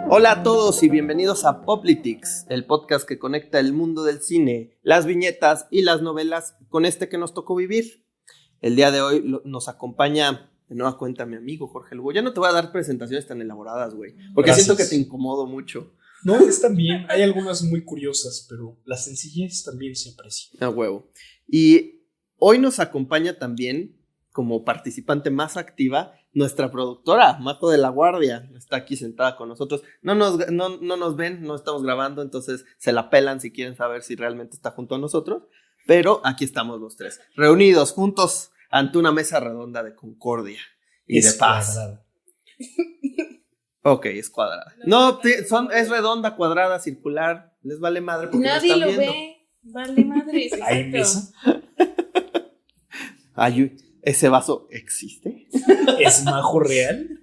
Hola a todos y bienvenidos a Poplitics, el podcast que conecta el mundo del cine, las viñetas y las novelas con este que nos tocó vivir. El día de hoy nos acompaña de nueva cuenta mi amigo Jorge Lugo. Ya no te voy a dar presentaciones tan elaboradas, güey, porque Gracias. siento que te incomodo mucho. No, están bien. Hay algunas muy curiosas, pero la sencillez también se aprecia. A huevo. Y hoy nos acompaña también, como participante más activa, nuestra productora, Majo de la Guardia. Está aquí sentada con nosotros. No nos ven, no estamos grabando, entonces se la pelan si quieren saber si realmente está junto a nosotros. Pero aquí estamos los tres, reunidos juntos ante una mesa redonda de concordia y de paz. Cuadrada. Ok, es cuadrada. No, es redonda, cuadrada, circular. Les vale madre porque nadie no están lo viendo. ve. Vale madre. ¿Hay mesa? Ay, ¿ese vaso existe? ¿Es Majo real?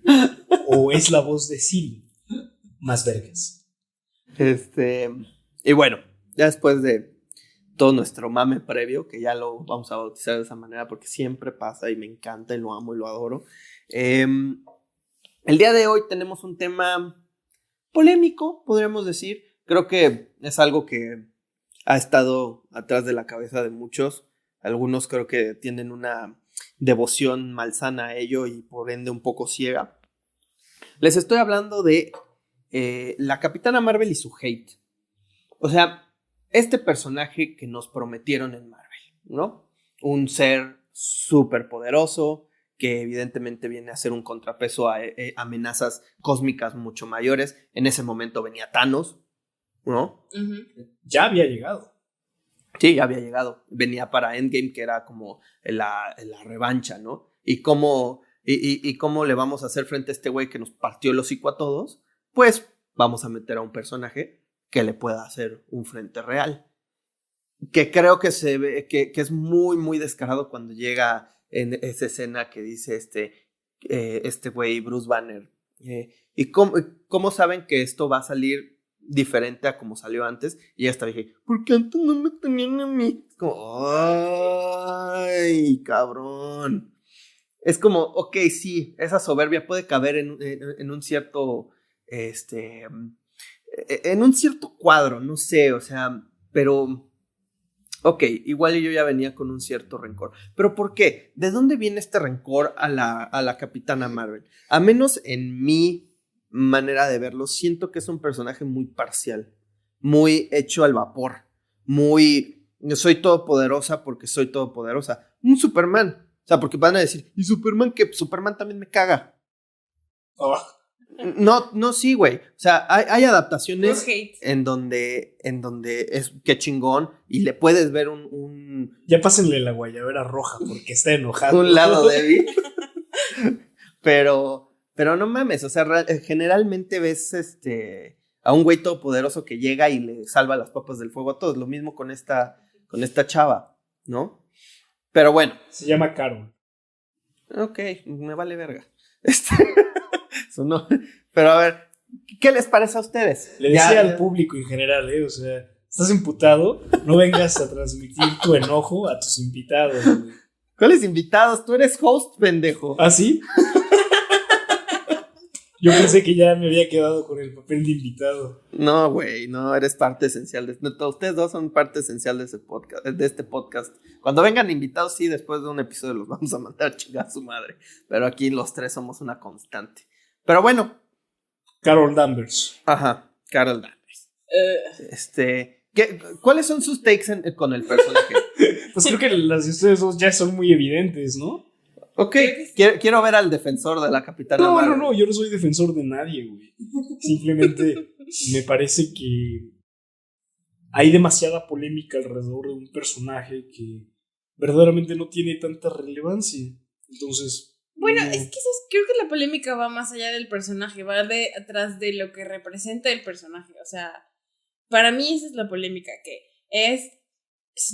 ¿O es la voz de Siri? Más vergas. Y bueno, ya después de todo nuestro mame previo, que ya lo vamos a bautizar de esa manera porque siempre pasa y me encanta y lo amo y lo adoro. El día de hoy tenemos un tema polémico, podríamos decir. Creo que es algo que ha estado atrás de la cabeza de muchos. Algunos creo que tienen una devoción malsana a ello y por ende un poco ciega. Les estoy hablando de la Capitana Marvel y su hate. O sea, este personaje que nos prometieron en Marvel, ¿no? Un ser súper poderoso que evidentemente viene a ser un contrapeso a amenazas cósmicas mucho mayores. En ese momento venía Thanos, ¿no? Uh-huh. Ya había llegado. Sí, ya había llegado. Venía para Endgame, que era como la revancha, ¿no? Y cómo le vamos a hacer frente a este güey que nos partió el hocico a todos, pues vamos a meter a un personaje que le pueda hacer un frente real. Que creo que se ve, que es muy, muy descarado cuando llega en esa escena que dice este güey, Bruce Banner. ¿Y cómo saben que esto va a salir diferente a como salió antes? Y hasta dije, ¿por qué antes no me tenían a mí? Como, ¡ay, cabrón! Es como, ok, sí, esa soberbia puede caber en un cierto, en un cierto cuadro, no sé, o sea, pero... Ok, igual yo ya venía con un cierto rencor. ¿Pero por qué? ¿De dónde viene este rencor a la Capitana Marvel? A menos en mi manera de verlo, siento que es un personaje muy parcial, muy hecho al vapor, muy... Soy todopoderosa porque soy todopoderosa. Un Superman. O sea, porque van a decir, ¿y Superman qué? Superman también me caga. Oh. No, sí, güey. O sea, hay adaptaciones hate. en donde es que chingón y le puedes ver un Ya pásenle la guayabera roja porque está enojado. un lado débil. pero no mames, o sea, generalmente ves a un güey todopoderoso que llega y le salva las papas del fuego a todos. Lo mismo con esta chava, ¿no? Pero bueno. Se llama Carol. Ok, me vale verga. Eso no. Pero a ver, ¿qué les parece a ustedes? Le decía al público en general, o sea, estás emputado, no vengas a transmitir tu enojo a tus invitados, güey. ¿Cuáles invitados? Tú eres host, pendejo. ¿Ah, sí? Yo pensé que ya me había quedado con el papel de invitado. No, güey, no, eres parte esencial ustedes dos son parte esencial de este podcast. Cuando vengan invitados, sí, después de un episodio los vamos a mandar a chingar a su madre. Pero aquí los tres somos una constante. Pero bueno. Carol Danvers. Ajá, Carol Danvers. ¿Cuáles son sus takes con el personaje? Pues creo que las de ustedes dos ya son muy evidentes, ¿no? Ok, quiero ver al defensor de la Capitana Marvel. No, yo no soy defensor de nadie, güey. Simplemente me parece que hay demasiada polémica alrededor de un personaje que verdaderamente no tiene tanta relevancia. Entonces... Bueno, es que creo que la polémica va más allá del personaje, va atrás de lo que representa el personaje. O sea, para mí esa es la polémica, que es...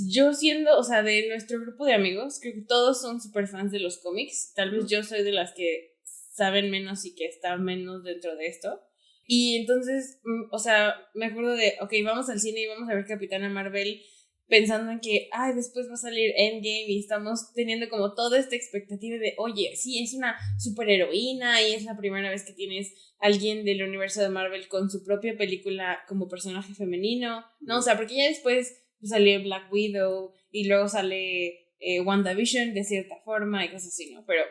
Yo siendo, o sea, de nuestro grupo de amigos, creo que todos son súper fans de los cómics. Tal vez yo soy de las que saben menos y que están menos dentro de esto. Y entonces, o sea, me acuerdo de, ok, vamos al cine y vamos a ver Capitana Marvel. pensando en que, después va a salir Endgame y estamos teniendo como toda esta expectativa de, oye, sí, es una superheroína y es la primera vez que tienes a alguien del universo de Marvel con su propia película como personaje femenino, ¿no? O sea, porque ya después salió Black Widow y luego sale WandaVision de cierta forma y cosas así, ¿no? Pero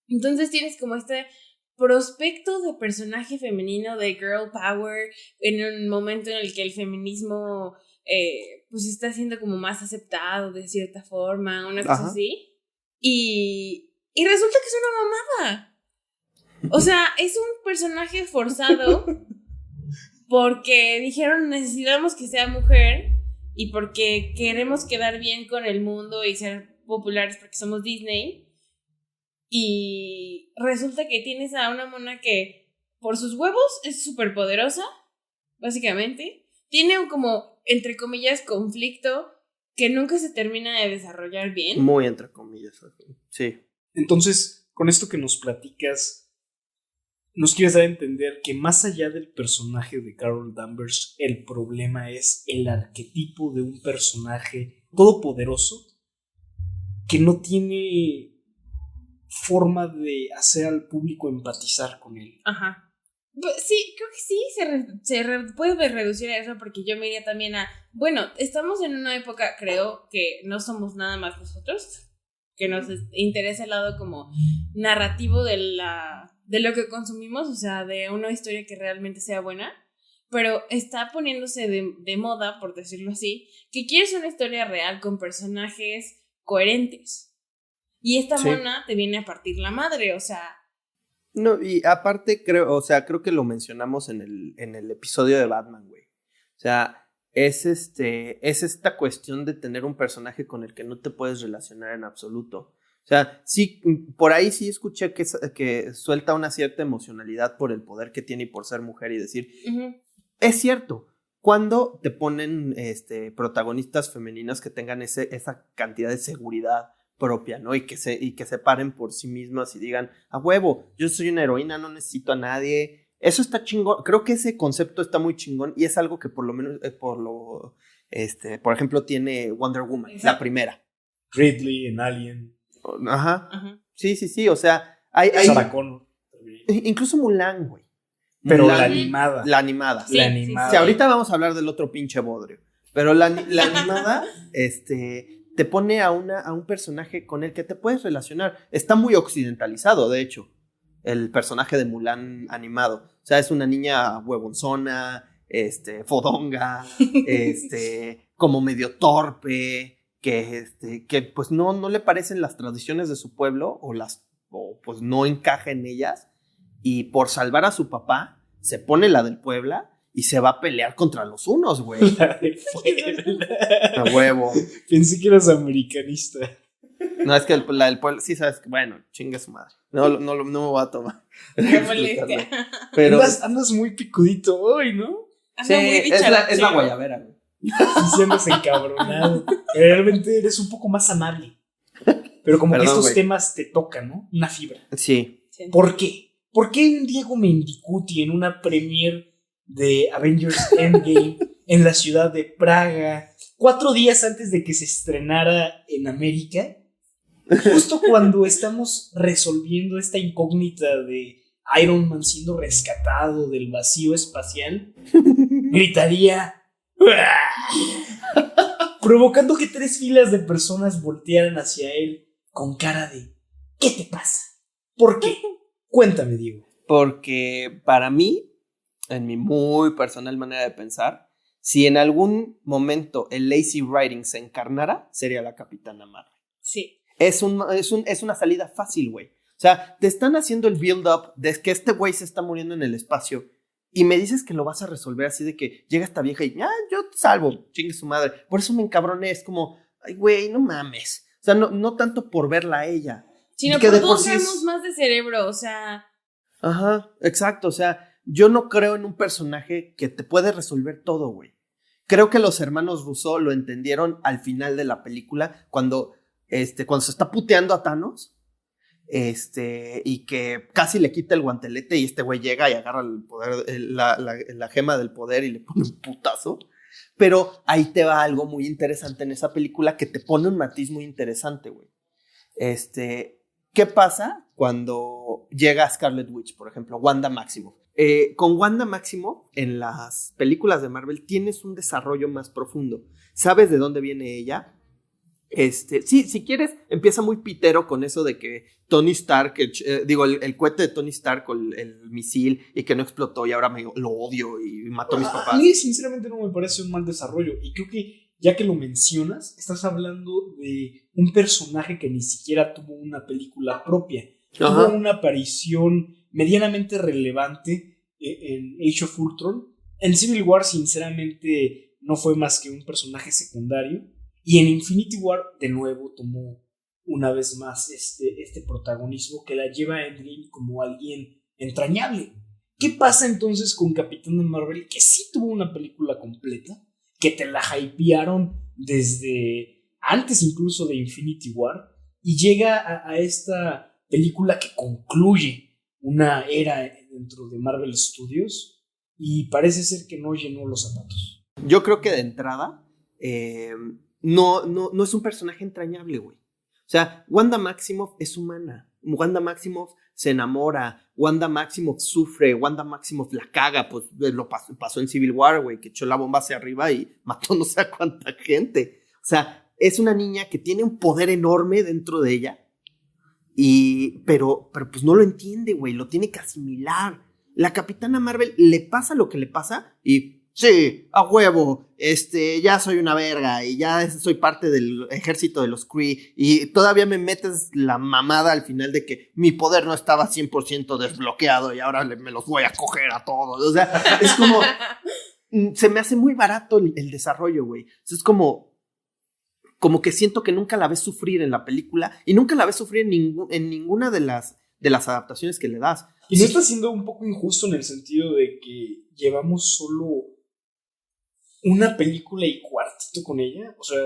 entonces tienes como este prospecto de personaje femenino, de girl power, en un momento en el que el feminismo pues está siendo como más aceptado de cierta forma, una cosa así. Y resulta que es una mamada. O sea, es un personaje forzado porque dijeron necesitamos que sea mujer y porque queremos quedar bien con el mundo y ser populares porque somos Disney. Y resulta que tienes a una mona que por sus huevos es súper poderosa, básicamente. Tiene un como, entre comillas, conflicto que nunca se termina de desarrollar bien. Muy entre comillas, sí. Entonces, con esto que nos platicas, nos quieres dar a entender que más allá del personaje de Carol Danvers, el problema es el arquetipo de un personaje todopoderoso que no tiene forma de hacer al público empatizar con él. Ajá. Pues sí, creo que sí se puede reducir a eso porque yo me iría también a, bueno, estamos en una época, creo, que no somos nada más nosotros, que nos interesa el lado como narrativo de lo que consumimos, o sea, de una historia que realmente sea buena, pero está poniéndose de moda, por decirlo así, que quieres una historia real con personajes coherentes. Y esta mona te viene a partir la madre, o sea. No, y aparte creo que lo mencionamos en el episodio de Batman, güey. O sea, es esta cuestión de tener un personaje con el que no te puedes relacionar en absoluto. O sea, sí, por ahí sí escuché que suelta una cierta emocionalidad por el poder que tiene y por ser mujer y decir, es cierto, cuando te ponen protagonistas femeninas que tengan esa cantidad de seguridad propia, ¿no? Y que se paren por sí mismas y digan, a huevo, yo soy una heroína, no necesito a nadie. Eso está chingón. Creo que ese concepto está muy chingón y es algo que por lo menos, por ejemplo, tiene Wonder Woman, exacto, la primera. Ridley en Alien. Ajá. Sí, o sea, hay Sarah Connor. Incluso Mulan, güey. Pero Mulan, la animada. La animada. Sí, la animada. Sí, ahorita vamos a hablar del otro pinche bodrio. Pero la animada, te pone a un personaje con el que te puedes relacionar. Está muy occidentalizado, de hecho, el personaje de Mulan animado. O sea, es una niña huevonzona, fodonga, como medio torpe, que pues no le parecen las tradiciones de su pueblo o pues no encaja en ellas. Y por salvar a su papá, se pone la del Puebla y se va a pelear contra los unos, güey. La del Puebla. A huevo. Pensé que eras americanista. No, es que la del Puebla, sí sabes que, bueno, chingue su madre. No me voy a tomar. Qué molestia. Pero andas muy picudito hoy, ¿no? Sí, es la guayabera, güey. Sí, andas encabronado. Realmente eres un poco más amable. Pero como que estos temas te tocan, ¿no? Una fibra. Sí. ¿Por qué? ¿Por qué un Diego Mendicuti en una premiere de Avengers Endgame en la ciudad de Praga, 4 días antes de que se estrenara en América, justo cuando estamos resolviendo esta incógnita de Iron Man siendo rescatado del vacío espacial, gritaría provocando que 3 filas de personas voltearan hacia él con cara de ¿qué te pasa? ¿Por qué? Cuéntame, Diego. Porque para mí, en mi muy personal manera de pensar, si en algún momento el lazy writing se encarnara, sería la Capitana Marvel. Sí. Es una salida fácil, güey. O sea, te están haciendo el build-up de que este güey se está muriendo en el espacio y me dices que lo vas a resolver así de que llega esta vieja y yo te salvo, chingue su madre. Por eso me encabroné, es como, ay, güey, no mames. O sea, no tanto por verla a ella. Sino que por todos tenemos más de cerebro, o sea. Ajá, exacto, o sea, yo no creo en un personaje que te puede resolver todo, güey. Creo que los hermanos Russo lo entendieron al final de la película, cuando se está puteando a Thanos, y que casi le quita el guantelete y este güey llega y agarra el poder, la gema del poder y le pone un putazo. Pero ahí te va algo muy interesante en esa película que te pone un matiz muy interesante, güey. ¿Qué pasa cuando llega Scarlet Witch, por ejemplo, Wanda Maximoff? Con Wanda Maximoff, en las películas de Marvel, tienes un desarrollo más profundo. ¿Sabes de dónde viene ella? Sí, si quieres, empieza muy pitero con eso de que Tony Stark, el cohete de Tony Stark con el misil y que no explotó y ahora lo odio y mató a mis papás. A mí, sinceramente, no me parece un mal desarrollo. Y creo que, ya que lo mencionas, estás hablando de un personaje que ni siquiera tuvo una película propia. Ajá. Tuvo una aparición medianamente relevante en Age of Ultron. En Civil War, sinceramente, no fue más que un personaje secundario. Y en Infinity War, de nuevo, tomó una vez más este protagonismo que la lleva a Endgame como alguien entrañable. ¿Qué pasa entonces con Capitana Marvel? Que sí tuvo una película completa, que te la hypearon desde antes incluso de Infinity War, y llega a esta película que concluye una era dentro de Marvel Studios, y parece ser que no llenó los zapatos. Yo creo que de entrada no es un personaje entrañable, güey. O sea, Wanda Maximoff es humana. Wanda Maximoff se enamora. Wanda Maximoff sufre. Wanda Maximoff la caga. Pues lo pasó en Civil War, güey, que echó la bomba hacia arriba y mató no sé a cuánta gente. O sea, es una niña que tiene un poder enorme dentro de ella. Pero pues no lo entiende, güey. Lo tiene que asimilar. La Capitana Marvel le pasa lo que le pasa y... Sí, a huevo, ya soy una verga y ya soy parte del ejército de los Kree y todavía me metes la mamada al final de que mi poder no estaba 100% desbloqueado y ahora me los voy a coger a todos. O sea, es como, se me hace muy barato el desarrollo, güey. Es como que siento que nunca la ves sufrir en la película y nunca la ves sufrir en ninguna de las adaptaciones que le das. Y no está siendo un poco injusto en el sentido de que llevamos solo una película y cuartito con ella. O sea,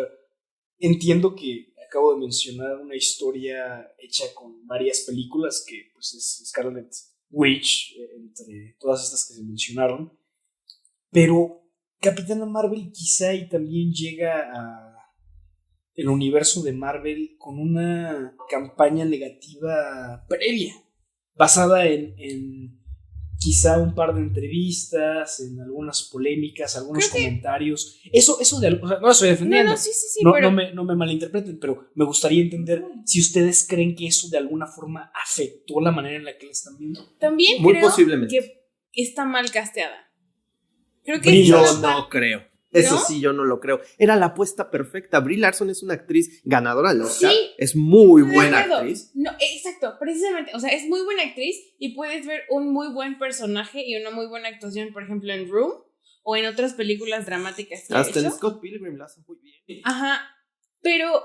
entiendo que acabo de mencionar una historia hecha con varias películas, que pues es Scarlet Witch, entre todas estas que se mencionaron, pero Capitana Marvel quizá y también llega a el universo de Marvel con una campaña negativa previa, basada en quizá un par de entrevistas, en algunas polémicas, algunos comentarios. Eso de, o sea, no lo estoy defendiendo. No, sí, pero... no me malinterpreten, pero me gustaría entender si ustedes creen que eso de alguna forma afectó la manera en la que la están viendo. También muy creo posiblemente que está mal casteada. Creo que yo no creo. Eso sí, yo no lo creo. Era la apuesta perfecta. Brie Larson es una actriz ganadora del Oscar. Sí, es muy buena actriz. No, exacto, precisamente. O sea, es muy buena actriz y puedes ver un muy buen personaje y una muy buena actuación, por ejemplo, en Room o en otras películas dramáticas. Hasta en Scott Pilgrim la hace muy bien. Ajá, pero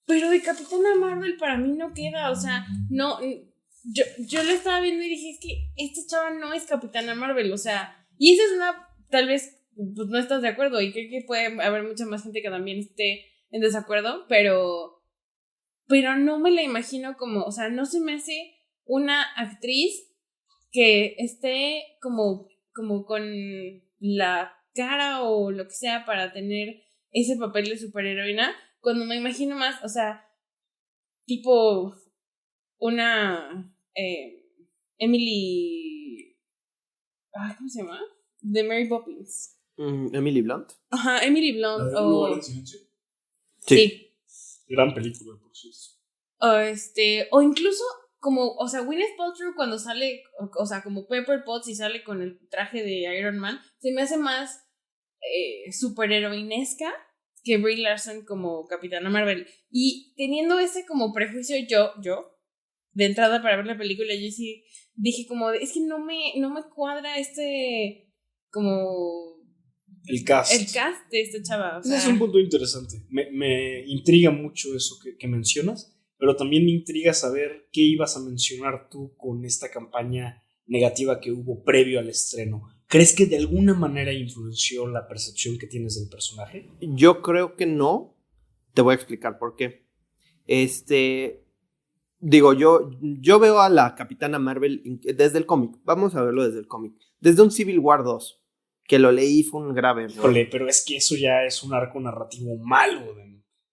de Capitana Marvel para mí no queda. O sea, no. Yo la estaba viendo y dije, es que esta chava no es Capitana Marvel. O sea, y esa es una, tal vez, pues no estás de acuerdo y creo que puede haber mucha más gente que también esté en desacuerdo, pero no me la imagino como, o sea, no se me hace una actriz que esté como con la cara o lo que sea para tener ese papel de superheroína, cuando me imagino más, o sea, tipo una Emily, ¿cómo se llama? De Mary Poppins. Emily Blunt. Ajá, Emily Blunt. ¿Un lugar en silencio? Sí. Gran película, por cierto. O incluso como, o sea, Gwyneth Paltrow cuando sale, o sea, como Pepper Potts y sale con el traje de Iron Man, se me hace más superheroinesca que Brie Larson como Capitana Marvel. Y teniendo ese como prejuicio yo, de entrada para ver la película, yo sí dije como, es que no me cuadra como... El cast de esta chava. O sea, ese es un punto interesante. Me intriga mucho eso que mencionas, pero también me intriga saber qué ibas a mencionar tú con esta campaña negativa que hubo previo al estreno. ¿Crees que de alguna manera influenció la percepción que tienes del personaje? Yo creo que no. Te voy a explicar por qué. Digo, yo veo a la Capitana Marvel desde el cómic. Vamos a verlo desde el cómic. Desde un Civil War 2. que lo leí, fue un grave error. Híjole, pero es que eso ya es un arco narrativo malo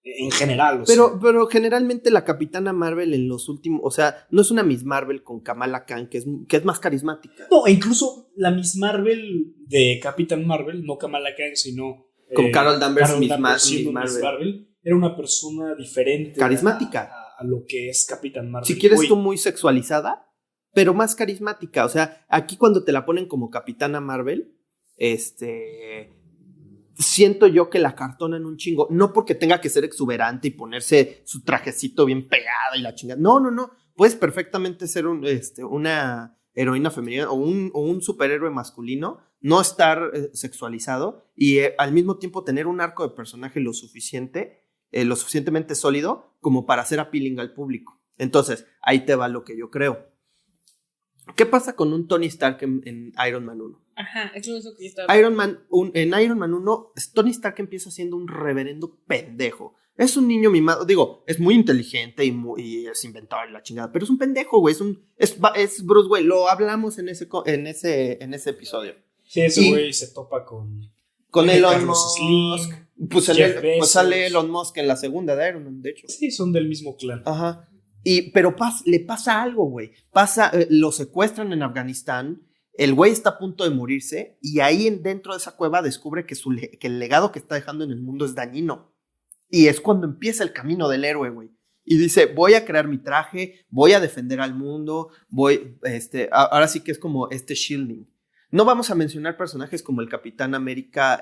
en general. Pero generalmente la Capitana Marvel en los últimos, o sea, no es una Miss Marvel con Kamala Khan, que es más carismática. No, e incluso la Miss Marvel de Capitán Marvel, no Kamala Khan, sino... Con Carol Danvers, Miss siendo Miss Marvel, era una persona diferente. Carismática. A lo que es Capitán Marvel. Si quieres tú muy sexualizada, pero más carismática. O sea, aquí cuando te la ponen como Capitana Marvel, siento yo que la cartonan un chingo. No porque tenga que ser exuberante y ponerse su trajecito bien pegado y la chingada. No. Puedes perfectamente ser una heroína femenina o un superhéroe masculino, no estar sexualizado y al mismo tiempo tener un arco de personaje lo suficientemente sólido como para hacer appealing al público. Entonces, ahí te va lo que yo creo. ¿Qué pasa con un Tony Stark en Iron Man 1? Ajá, es lo que yo estaba en Iron Man 1, Tony Stark empieza siendo un reverendo pendejo. Es un niño mimado, digo, es muy inteligente y es inventado y la chingada, pero es un pendejo, güey, es Bruce Wayne, lo hablamos en ese episodio. Sí, ese güey se topa con Elon Musk. Pues sale Elon Musk en la segunda de Iron Man, de hecho. Sí, son del mismo clan. Ajá. Pero le pasa algo, güey. Lo secuestran en Afganistán, el güey está a punto de morirse y ahí dentro de esa cueva descubre que el legado que está dejando en el mundo es dañino. Y es cuando empieza el camino del héroe, güey. Y dice, voy a crear mi traje, voy a defender al mundo, ahora sí que es como shielding. No vamos a mencionar personajes como el Capitán América,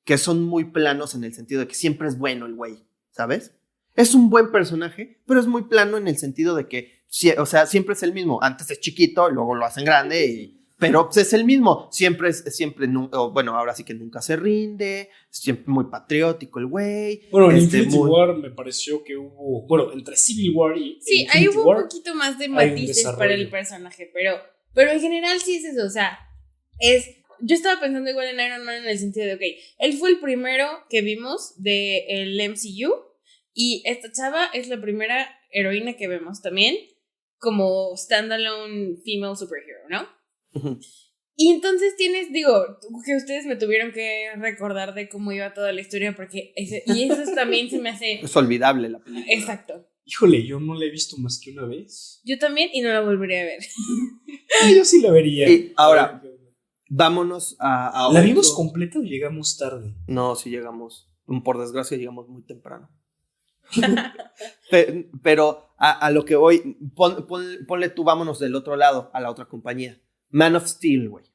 que son muy planos en el sentido de que siempre es bueno el güey, ¿sabes? Es un buen personaje, pero es muy plano en el sentido de que, o sea, siempre es el mismo. Antes es chiquito, luego lo hacen grande, pero es el mismo. Bueno, ahora sí que nunca se rinde, siempre muy patriótico el güey. Bueno, en Infinity War me pareció que hubo, bueno, entre Civil War y sí, Infinity ahí hubo War, un poquito más de matices para el personaje, pero en general sí es eso, o sea, yo estaba pensando igual en Iron Man en el sentido de, ok, él fue el primero que vimos del MCU y esta chava es la primera heroína que vemos también como standalone female superhero, ¿no? Uh-huh. Y entonces digo, que ustedes me tuvieron que recordar de cómo iba toda la historia porque eso también se me hace... Es olvidable la película. Exacto. Híjole, yo no la he visto más que una vez. Yo también y no la volvería a ver. Yo sí la vería. Y ahora, vámonos a ¿La vimos completa o llegamos tarde? No, sí llegamos. Por desgracia llegamos muy temprano. Pero a lo que voy, ponle tú, vámonos del otro lado, a la otra compañía. Man of Steel, güey.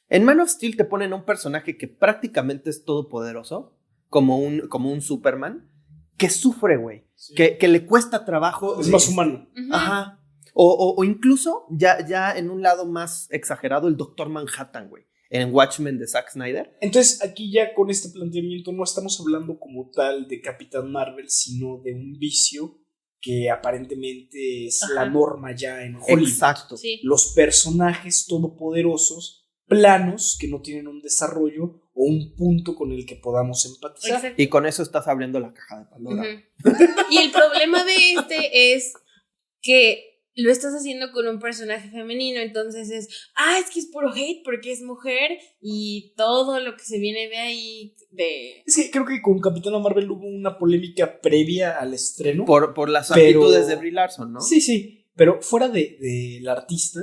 En Man of Steel te ponen a un personaje que prácticamente es todopoderoso, como un Superman, que sufre, güey. Sí. Que le cuesta trabajo. Es más humano. Ajá. O incluso, ya en un lado más exagerado, el Doctor Manhattan, güey. En Watchmen de Zack Snyder. Entonces, aquí ya con este planteamiento no estamos hablando como tal de Capitán Marvel, sino de un vicio que aparentemente es la norma ya en Hollywood. Exacto. Sí. Los personajes todopoderosos, planos, que no tienen un desarrollo o un punto con el que podamos empatizar. Exacto. Y con eso estás abriendo la caja de Pandora. Uh-huh. Y el problema de es que lo estás haciendo con un personaje femenino, entonces es que es puro hate porque es mujer y todo lo que se viene de ahí Es que creo que con Capitana Marvel hubo una polémica previa al estreno. Por las actitudes de Brie Larson, ¿no? Sí, pero fuera del artista,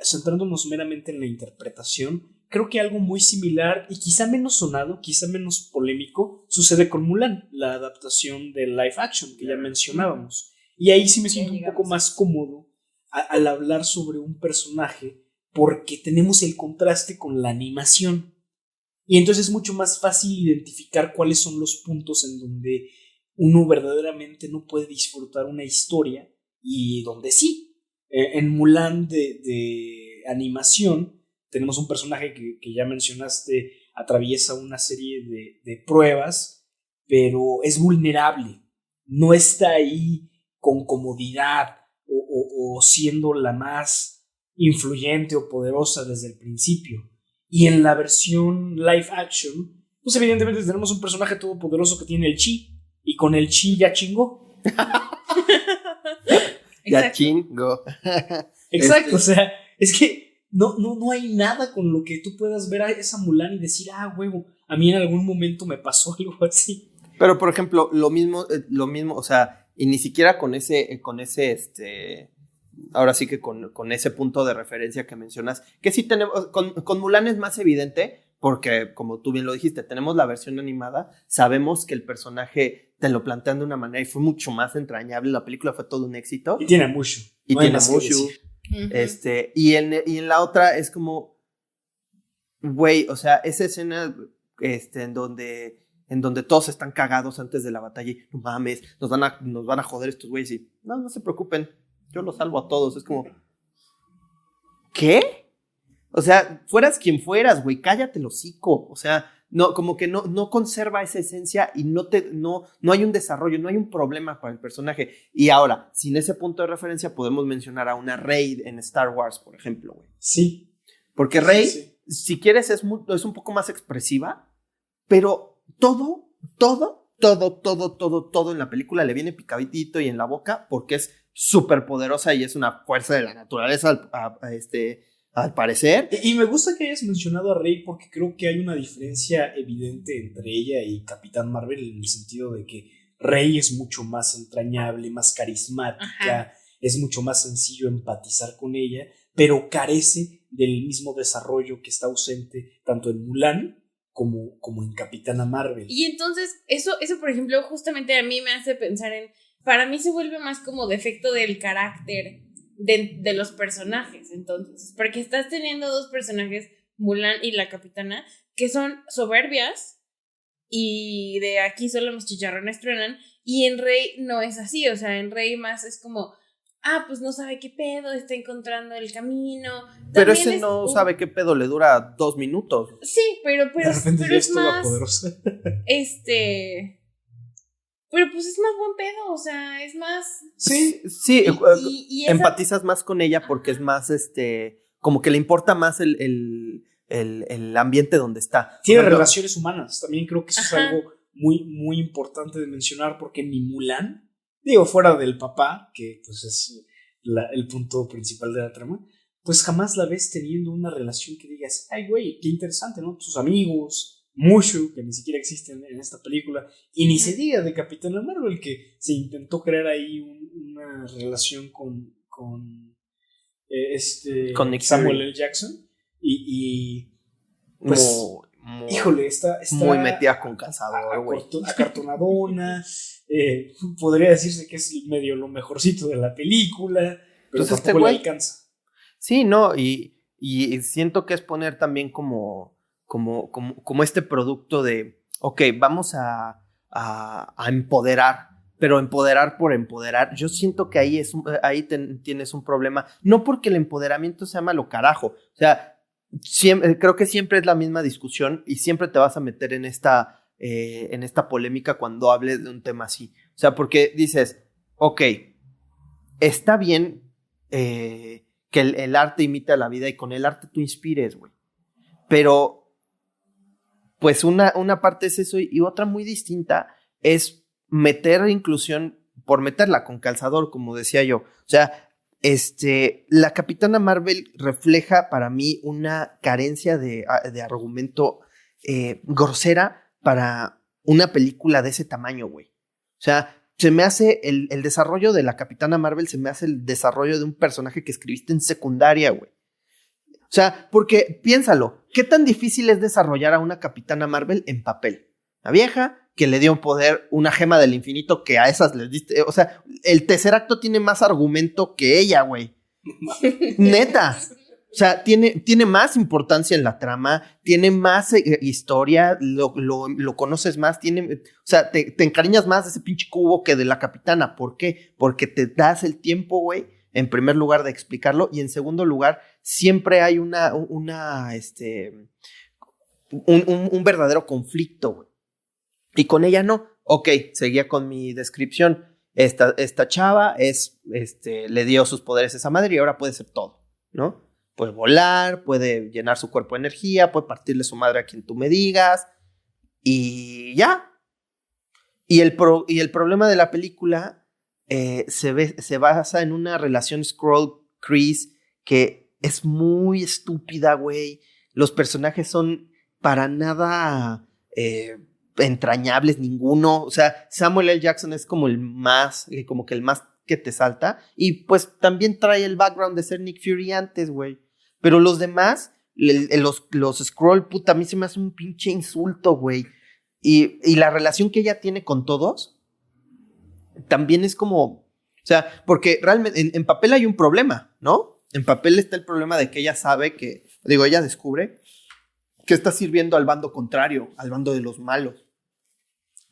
centrándonos meramente en la interpretación, creo que algo muy similar y quizá menos sonado, quizá menos polémico, sucede con Mulan, la adaptación de live action que ya mencionábamos. Y ahí sí me siento un poco más cómodo al hablar sobre un personaje porque tenemos el contraste con la animación. Y entonces es mucho más fácil identificar cuáles son los puntos en donde uno verdaderamente no puede disfrutar una historia y donde sí. En Mulan de animación tenemos un personaje que ya mencionaste, atraviesa una serie de pruebas, pero es vulnerable. No está ahí con comodidad o siendo la más influyente o poderosa desde el principio. Y en la versión live action, pues evidentemente tenemos un personaje todopoderoso que tiene el chi, y con el chi ya chingó. Ya chingó. Exacto, o sea, es que no hay nada con lo que tú puedas ver a esa Mulan y decir, huevo, a mí en algún momento me pasó algo así. Pero, por ejemplo, lo mismo, o sea, y ni siquiera con ese, ahora sí que con ese punto de referencia que mencionas, que sí tenemos, con Mulan es más evidente, porque, como tú bien lo dijiste, tenemos la versión animada, sabemos que el personaje te lo plantean de una manera y fue mucho más entrañable, la película fue todo un éxito. Y tiene mucho. Y tiene mucho. Y en la otra es como, güey, o sea, esa escena en donde todos están cagados antes de la batalla y no mames, nos van a joder estos güeyes y no se preocupen, yo los salvo a todos. Es como, ¿qué? O sea, fueras quien fueras, güey, cállate el hocico. O sea, no, como que no conserva esa esencia y no hay un desarrollo, no hay un problema para el personaje. Y ahora, sin ese punto de referencia, podemos mencionar a una Rey en Star Wars, por ejemplo, güey. Sí. Porque Rey, si quieres, es un poco más expresiva, pero todo en la película le viene picadito y en la boca porque es súper poderosa y es una fuerza de la naturaleza al parecer. Y me gusta que hayas mencionado a Rey porque creo que hay una diferencia evidente entre ella y Capitán Marvel en el sentido de que Rey es mucho más entrañable, más carismática, es mucho más sencillo empatizar con ella, pero carece del mismo desarrollo que está ausente tanto en Mulan como en Capitana Marvel. Y entonces, eso, por ejemplo, justamente a mí me hace pensar para mí se vuelve más como defecto del carácter de los personajes, entonces, porque estás teniendo dos personajes, Mulan y la Capitana, que son soberbias y de aquí solo los chicharrones truenan, y en Rey no es así, o sea, en Rey más es como, pues no sabe qué pedo, está encontrando el camino. Pero ese no sabe qué pedo, le dura 2 minutos. Sí, pero es más poderosa. Pero pues es más buen pedo, o sea, es más... Sí, y empatizas más con ella porque es más, como que le importa más el ambiente donde está. Tiene relaciones humanas, también creo que eso es algo muy, muy importante de mencionar porque mi Mulan, digo, fuera del papá, que pues es el punto principal de la trama, pues jamás la ves teniendo una relación que digas, ay güey, qué interesante, ¿no? Sus amigos... Mushu, que ni siquiera existen en esta película, y ni se diga de Capitana Marvel, que se intentó crear ahí una relación con Samuel L. Jackson, y pues, híjole, está muy metida con calzador, güey. Acartonadona, podría decirse que es medio lo mejorcito de la película, pero pues tampoco le alcanza. Sí, no, y siento que es poner también como este producto de, ok, vamos a empoderar, pero empoderar por empoderar. Yo siento que ahí tienes un problema, no porque el empoderamiento sea malo carajo, o sea, creo que siempre es la misma discusión y siempre te vas a meter en esta polémica cuando hables de un tema así. O sea, porque dices, ok, está bien que el arte imita la vida y con el arte tú inspires, güey, pero pues una parte es eso y otra muy distinta es meter inclusión por meterla con calzador, como decía yo. O sea, la Capitana Marvel refleja para mí una carencia de argumento grosera para una película de ese tamaño, güey. O sea, se me hace el desarrollo de la Capitana Marvel, se me hace el desarrollo de un personaje que escribiste en secundaria, güey. O sea, porque piénsalo, ¿qué tan difícil es desarrollar a una Capitana Marvel en papel? La vieja que le dio poder, una gema del infinito que a esas les diste. O sea, el Tesseracto tiene más argumento que ella, güey. Neta. O sea, tiene más importancia en la trama, tiene más historia, lo conoces más, o sea, te encariñas más de ese pinche cubo que de la Capitana. ¿Por qué? Porque te das el tiempo, güey, en primer lugar de explicarlo y en segundo lugar siempre hay un verdadero conflicto, güey. Y con ella no. Ok, seguía con mi descripción. Esta chava le dio sus poderes a esa madre y ahora puede ser todo, ¿no? Puede volar, puede llenar su cuerpo de energía, puede partirle su madre a quien tú me digas y ya. Y el problema de la película se basa en una relación Skrull-Kryze que es muy estúpida, güey. Los personajes son para nada entrañables, ninguno. O sea, Samuel L. Jackson es como el más que te salta. Y pues también trae el background de ser Nick Fury antes, güey. Pero los demás, los Skrull, puta, a mí se me hace un pinche insulto, güey. Y la relación que ella tiene con todos también es como, o sea, porque realmente en papel hay un problema, ¿no? En papel está el problema de que ella sabe ella descubre que está sirviendo al bando contrario, al bando de los malos.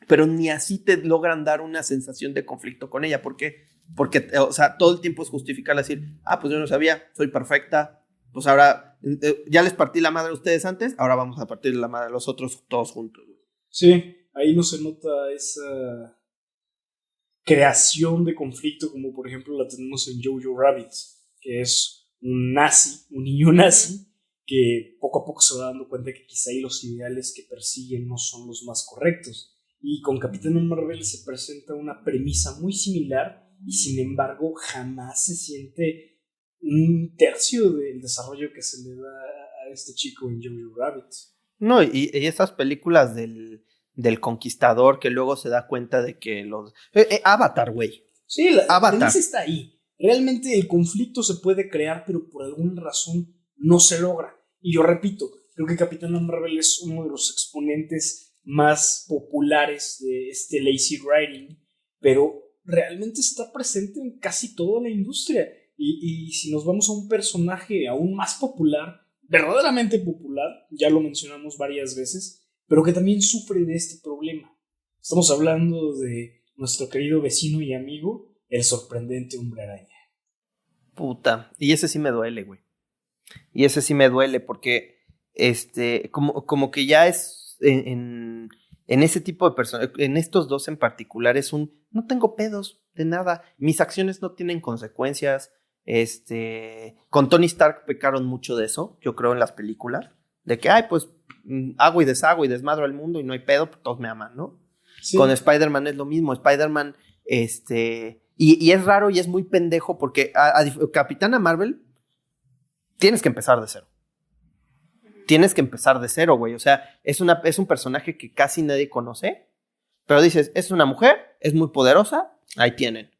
Pero ni así te logran dar una sensación de conflicto con ella. ¿Por qué? Porque, o sea, todo el tiempo es justificarla, decir, pues yo no sabía, soy perfecta, pues ahora ya les partí la madre a ustedes antes, ahora vamos a partir la madre a los otros todos juntos. Sí, ahí no se nota esa creación de conflicto como por ejemplo la tenemos en Jojo Rabbit, que es un niño nazi, que poco a poco se va dando cuenta que quizá ahí los ideales que persiguen no son los más correctos. Y con Capitana Marvel se presenta una premisa muy similar y sin embargo jamás se siente un tercio del desarrollo que se le da a este chico en Jojo Rabbit. No, y esas películas del conquistador que luego se da cuenta de que los... Avatar, güey. Sí, la Avatar. premisa está ahí. Realmente el conflicto se puede crear, pero por alguna razón no se logra. Y yo repito, creo que Capitana Marvel es uno de los exponentes más populares de este lazy writing, pero realmente está presente en casi toda la industria. Y si nos vamos a un personaje aún más popular, verdaderamente popular, ya lo mencionamos varias veces, pero que también sufre de este problema. Estamos hablando de nuestro querido vecino y amigo, el sorprendente Hombre Araña. Puta, y ese sí me duele, güey. Y ese sí me duele porque, como que ya es en ese tipo de personas, en estos dos en particular, no tengo pedos de nada. Mis acciones no tienen consecuencias. Con Tony Stark pecaron mucho de eso, yo creo, en las películas. De que, pues, hago y deshago y desmadro al mundo y no hay pedo, pues todos me aman, ¿no? Sí. Con Spider-Man es lo mismo. Spider-Man, y es raro y es muy pendejo porque a Capitana Marvel tienes que empezar de cero. Tienes que empezar de cero, güey. O sea, es un personaje que casi nadie conoce, pero dices, es una mujer, es muy poderosa, ahí tienen.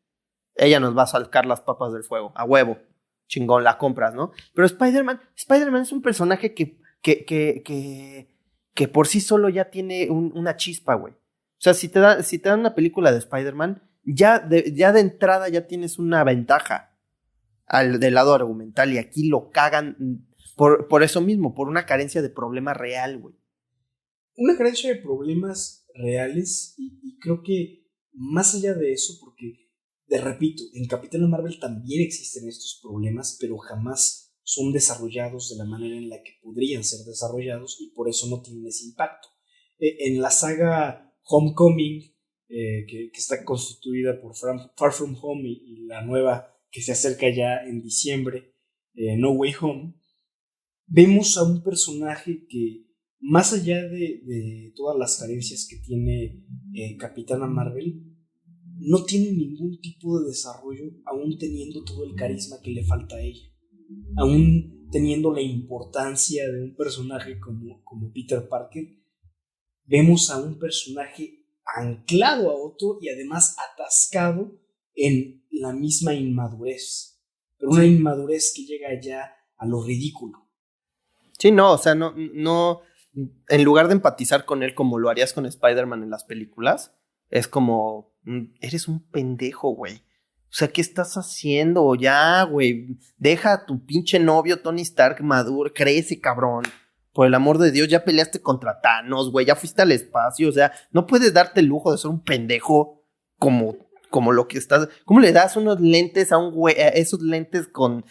Ella nos va a sacar las papas del fuego, a huevo. Chingón, la compras, ¿no? Pero Spider-Man es un personaje que por sí solo ya tiene una chispa, güey. O sea, si te dan una película de Spider-Man, ya de entrada ya tienes una ventaja del lado argumental y aquí lo cagan por eso mismo, por una carencia de problema real, güey. Una carencia de problemas reales y creo que más allá de eso, porque, te repito, en Capitana Marvel también existen estos problemas, pero jamás son desarrollados de la manera en la que podrían ser desarrollados y por eso no tienen ese impacto. En la saga Homecoming, que está constituida por Far From Home y la nueva que se acerca ya en diciembre, No Way Home, vemos a un personaje que, más allá de todas las carencias que tiene Capitana Marvel, no tiene ningún tipo de desarrollo, aún teniendo todo el carisma que le falta a ella, aún teniendo la importancia de un personaje como Peter Parker. Vemos a un personaje anclado a otro y además atascado en la misma inmadurez, pero una inmadurez que llega ya a lo ridículo. Sí, no, o sea, no, en lugar de empatizar con él como lo harías con Spider-Man en las películas, es como, eres un pendejo, güey. O sea, ¿qué estás haciendo? Ya, güey, deja a tu pinche novio Tony Stark maduro, crece, cabrón. Por el amor de Dios, ya peleaste contra Thanos, güey, ya fuiste al espacio, o sea, no puedes darte el lujo de ser un pendejo como lo que estás. ¿Cómo le das unos lentes a un güey, esos lentes con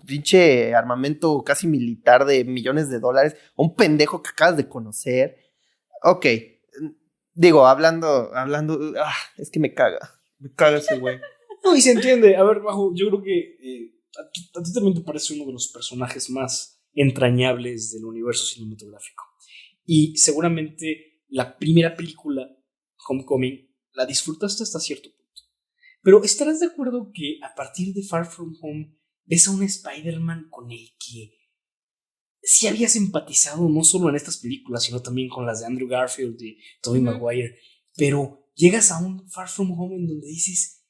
pinche armamento casi militar de millones de dólares a un pendejo que acabas de conocer? Ok, digo, hablando, es que me caga ese güey. No, y se entiende. A ver, Bajo, yo creo que a ti también te parece uno de los personajes más entrañables del universo cinematográfico. Y seguramente la primera película, Homecoming, la disfrutaste hasta cierto punto. Pero estarás de acuerdo que a partir de Far From Home ves a un Spider-Man con el que sí habías empatizado, no solo en estas películas, sino también con las de Andrew Garfield y Tobey Maguire, pero llegas a un Far From Home en donde dices,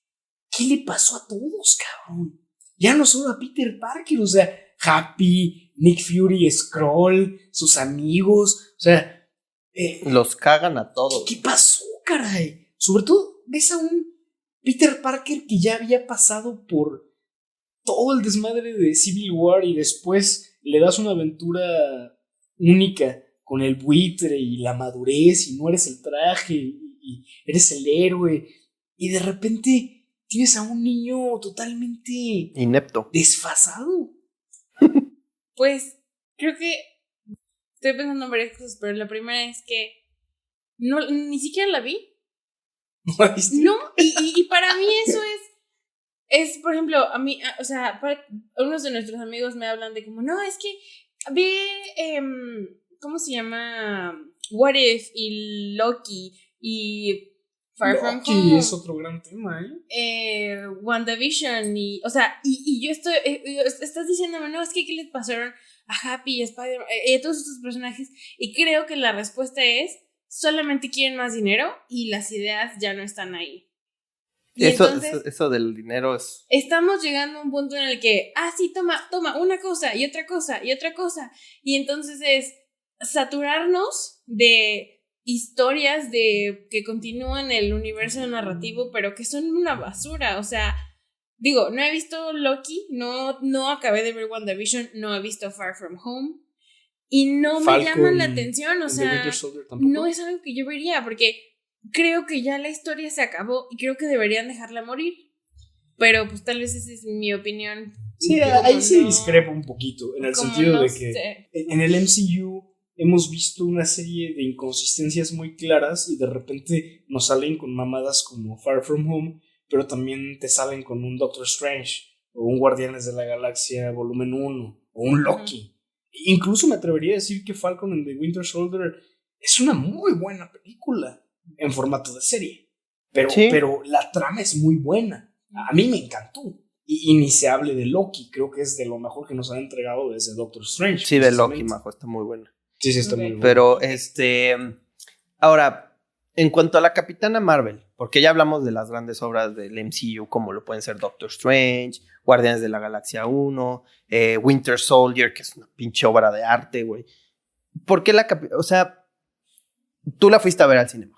¿qué le pasó a todos, cabrón? Ya no solo a Peter Parker, o sea, Happy, Nick Fury, Skrull, sus amigos, o sea... los cagan a todos. ¿Qué pasó, caray? Sobre todo, ves a un Peter Parker que ya había pasado por todo el desmadre de Civil War y después le das una aventura única con el buitre y la madurez y no eres el traje y eres el héroe y de repente tienes a un niño totalmente inepto, desfasado. Pues creo que estoy pensando en varias cosas, pero la primera es que no, ni siquiera la vi. ¿No la viste? No, y para mí eso es, por ejemplo, a mí, o sea, unos de nuestros amigos me hablan de como, no, es que ve, ¿cómo se llama? What If y Loki y Far From Home. Es otro gran tema, WandaVision y, o sea, y yo estoy, estás diciéndome, no, es que ¿qué les pasaron a Happy y a Spider-Man y a todos estos personajes? Y creo que la respuesta es, solamente quieren más dinero y las ideas ya no están ahí. Y eso del dinero es... Estamos llegando a un punto en el que, sí, toma una cosa y otra cosa y otra cosa. Y entonces es saturarnos de historias que continúan el universo narrativo, pero que son una basura. O sea, digo, no he visto Loki, no acabé de ver WandaVision, no he visto Far From Home. Y no me llaman la atención, o sea, no es algo que yo vería, porque creo que ya la historia se acabó y creo que deberían dejarla morir. Pero pues tal vez esa es mi opinión. Sí, ahí sí discrepo un poquito, en el sentido de que en el MCU hemos visto una serie de inconsistencias muy claras y de repente nos salen con mamadas como Far From Home, pero también te salen con un Doctor Strange o un Guardianes de la Galaxia volumen 1 o un Loki. Incluso me atrevería a decir que Falcon and the Winter Soldier es una muy buena película en formato de serie. Pero la trama es muy buena. A mí me encantó. Y ni se hable de Loki. Creo que es de lo mejor que nos han entregado desde Doctor Strange. Sí, de Loki, majo, está muy buena. Sí, está muy buena. Pero, ahora, en cuanto a la Capitana Marvel, porque ya hablamos de las grandes obras del MCU, como lo pueden ser Doctor Strange, Guardianes de la Galaxia 1, Winter Soldier, que es una pinche obra de arte, güey. ¿Por qué o sea, tú la fuiste a ver al cine?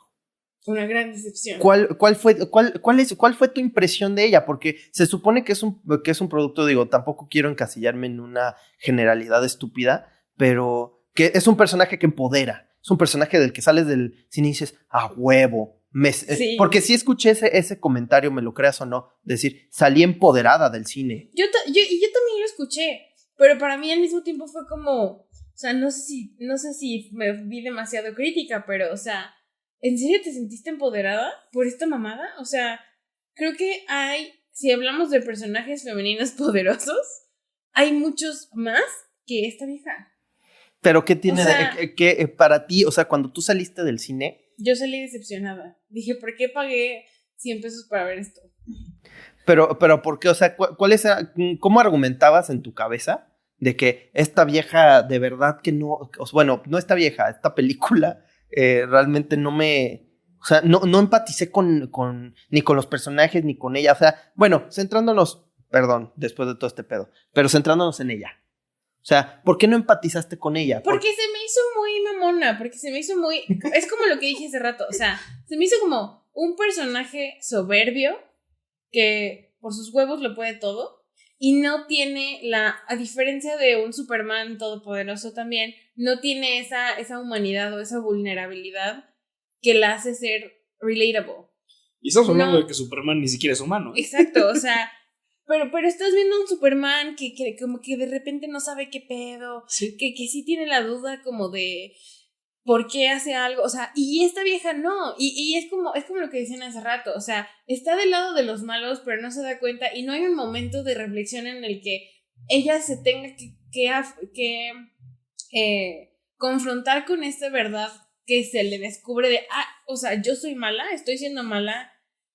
Una gran decepción. ¿Cuál fue tu impresión de ella? Porque se supone que es un producto, digo, tampoco quiero encasillarme en una generalidad estúpida, pero que es un personaje que empodera. Es un personaje del que sales del cine y dices, ¡a huevo! Sí. Porque sí escuché ese comentario, me lo creas o no, decir, salí empoderada del cine. Yo también lo escuché, pero para mí al mismo tiempo fue como, o sea, no sé si me vi demasiado crítica, pero, o sea, ¿en serio te sentiste empoderada por esta mamada? O sea, creo que si hablamos de personajes femeninos poderosos, hay muchos más que esta vieja. Pero ¿qué tiene para ti? O sea, cuando tú saliste del cine... Yo salí decepcionada. Dije, ¿por qué pagué 100 pesos para ver esto? Pero ¿por qué? O sea, ¿cómo argumentabas en tu cabeza de que esta vieja de verdad que no... Bueno, no esta vieja, esta película realmente no me... O sea, no empaticé ni con los personajes ni con ella. O sea, bueno, centrándonos... Perdón, después de todo este pedo. Pero centrándonos en ella. O sea, ¿por qué no empatizaste con ella? Porque se me hizo muy mamona, porque se me hizo muy... Es como lo que dije hace rato, o sea, se me hizo como un personaje soberbio que por sus huevos lo puede todo y no tiene a diferencia de un Superman todopoderoso también, no tiene esa humanidad o esa vulnerabilidad que la hace ser relatable. Y estamos hablando de que Superman ni siquiera es humano. Exacto, o sea... Pero estás viendo un Superman que como que de repente no sabe qué pedo, ¿sí? Que sí tiene la duda como de por qué hace algo, o sea, y esta vieja no, y es como lo que decían hace rato, o sea, está del lado de los malos, pero no se da cuenta, y no hay un momento de reflexión en el que ella se tenga que confrontar con esta verdad que se le descubre de, o sea, yo soy mala, estoy siendo mala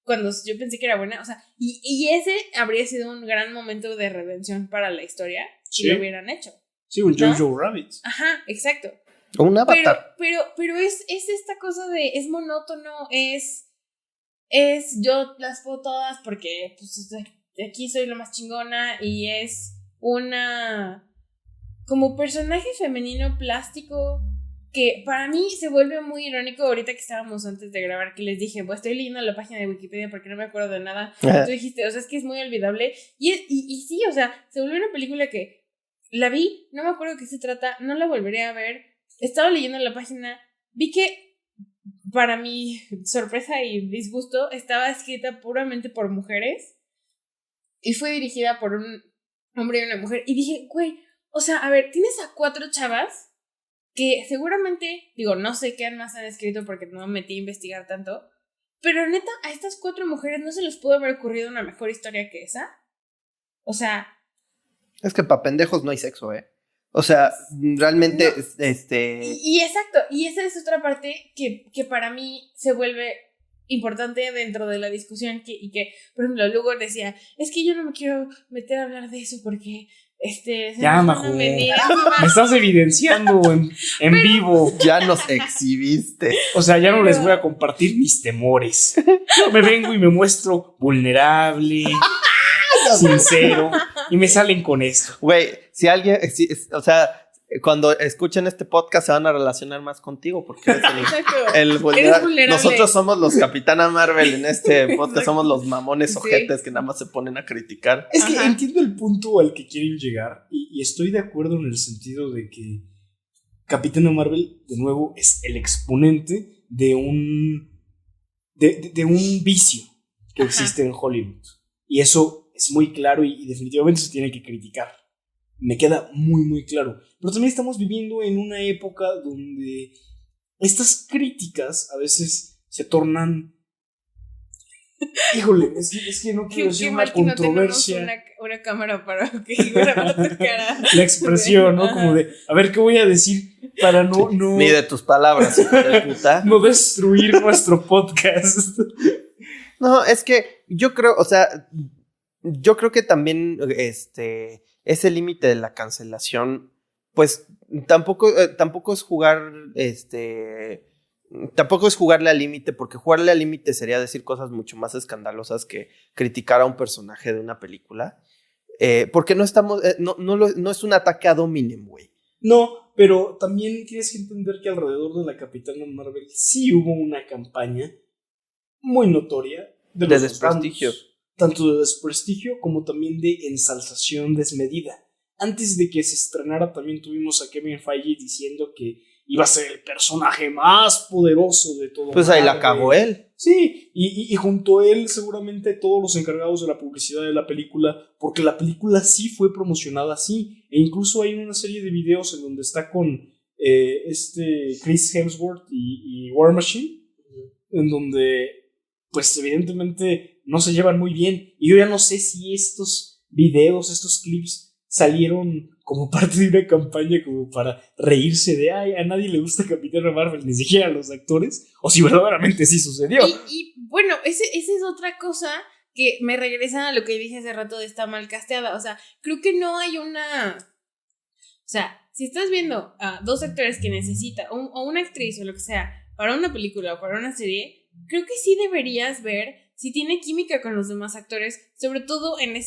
cuando yo pensé que era buena, o sea, y ese habría sido un gran momento de redención para la historia si lo hubieran hecho. Sí, un Jojo Rabbit. Ajá, exacto. O un Avatar. Pero es esta cosa de, es monótono, es yo las puedo todas porque pues aquí soy la más chingona, y es una como personaje femenino plástico que para mí se vuelve muy irónico. Ahorita que estábamos antes de grabar, que les dije, pues estoy leyendo la página de Wikipedia porque no me acuerdo de nada. Tú dijiste, o sea, es que es muy olvidable. Y sí, o sea, se volvió una película que la vi, no me acuerdo de qué se trata, no la volveré a ver. Estaba leyendo la página, vi que, para mi sorpresa y disgusto, estaba escrita puramente por mujeres y fue dirigida por un hombre y una mujer. Y dije, güey, o sea, a ver, tienes a 4 chavas que seguramente, digo, no sé qué más han escrito porque no me metí a investigar tanto, pero neta, a estas 4 mujeres no se les pudo haber ocurrido una mejor historia que esa. O sea... Es que para pendejos no hay sexo, O sea, realmente, no. Y exacto, y esa es otra parte que para mí se vuelve importante dentro de la discusión, y que, por ejemplo, Lugo decía, es que yo no me quiero meter a hablar de eso porque... ya, Majo, me estás evidenciando en vivo. Ya nos exhibiste. O sea, ya no les voy a compartir mis temores. Yo me vengo y me muestro vulnerable, sincero, y me salen con esto. Güey, si alguien, o sea, cuando escuchen este podcast se van a relacionar más contigo porque eres el vulnerable. Nosotros somos los Capitana Marvel en este podcast. Somos los mamones ojetes que nada más se ponen a criticar. Es que entiendo el punto al que quieren llegar y estoy de acuerdo en el sentido de que Capitana Marvel, de nuevo, es el exponente de un vicio que existe en Hollywood. Y eso es muy claro y definitivamente se tiene que criticar. Me queda muy, muy claro. Pero también estamos viviendo en una época donde estas críticas a veces se tornan... Híjole, es que no quiero decir una controversia. No una cámara para que grabara tu cara. La expresión, ¿no? Como de, a ver, ¿qué voy a decir para no ni de tus palabras, puta. No destruir nuestro podcast. No, es que yo creo, o sea, yo creo que también ese límite de la cancelación, pues tampoco es jugar, tampoco es jugarle al límite, porque jugarle al límite sería decir cosas mucho más escandalosas que criticar a un personaje de una película, porque no estamos, no es un ataque a Dominem, güey. No, pero también tienes que entender que alrededor de la Capitana Marvel sí hubo una campaña muy notoria de desprestigio. Tanto de desprestigio como también de ensalzación desmedida. Antes de que se estrenara también tuvimos a Kevin Feige diciendo que iba a ser el personaje más poderoso de todo. Pues ahí la cagó él. Sí, y junto a él seguramente todos los encargados de la publicidad de la película, porque la película sí fue promocionada así, e incluso hay una serie de videos en donde está con Chris Hemsworth y War Machine, en donde pues evidentemente no se llevan muy bien, y yo ya no sé si estos videos, estos clips salieron como parte de una campaña como para reírse de ay, a nadie le gusta Capitana Marvel, ni siquiera a los actores, o si verdaderamente sí sucedió. Y bueno, esa es otra cosa que me regresa a lo que dije hace rato de esta mal casteada. O sea, creo que no hay una... O sea, si estás viendo a 2 actores que necesita, o una actriz o lo que sea, para una película o para una serie, creo que sí deberías ver si tiene química con los demás actores, sobre todo en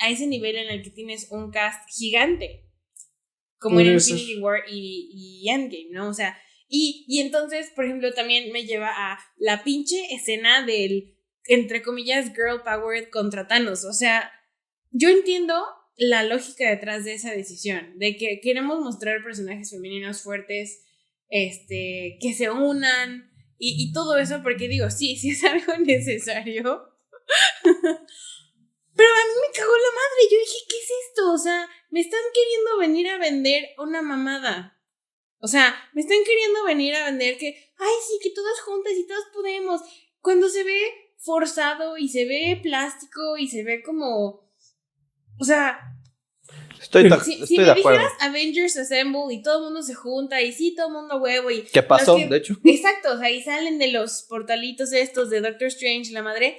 a ese nivel en el que tienes un cast gigante, como en Infinity War y Endgame, ¿no? O sea, y entonces, por ejemplo, también me lleva a la pinche escena del, entre comillas, girl power contra Thanos. O sea, yo entiendo la lógica detrás de esa decisión, de que queremos mostrar personajes femeninos fuertes, que se unan y todo eso, porque digo, sí es algo necesario. Pero a mí me cagó la madre. Yo dije, ¿qué es esto? O sea, me están queriendo venir a vender una mamada. O sea, me están queriendo venir a vender que, ay, sí, que todas juntas y todas podemos. Cuando se ve forzado y se ve plástico y se ve como... O sea... Estoy Si de me acuerdo. dijeras Avengers Assemble y todo el mundo se junta y sí, todo el mundo huevo y... ¿Qué pasó, los que- de hecho? Exacto, o sea, y salen de los portalitos estos de Doctor Strange, la madre,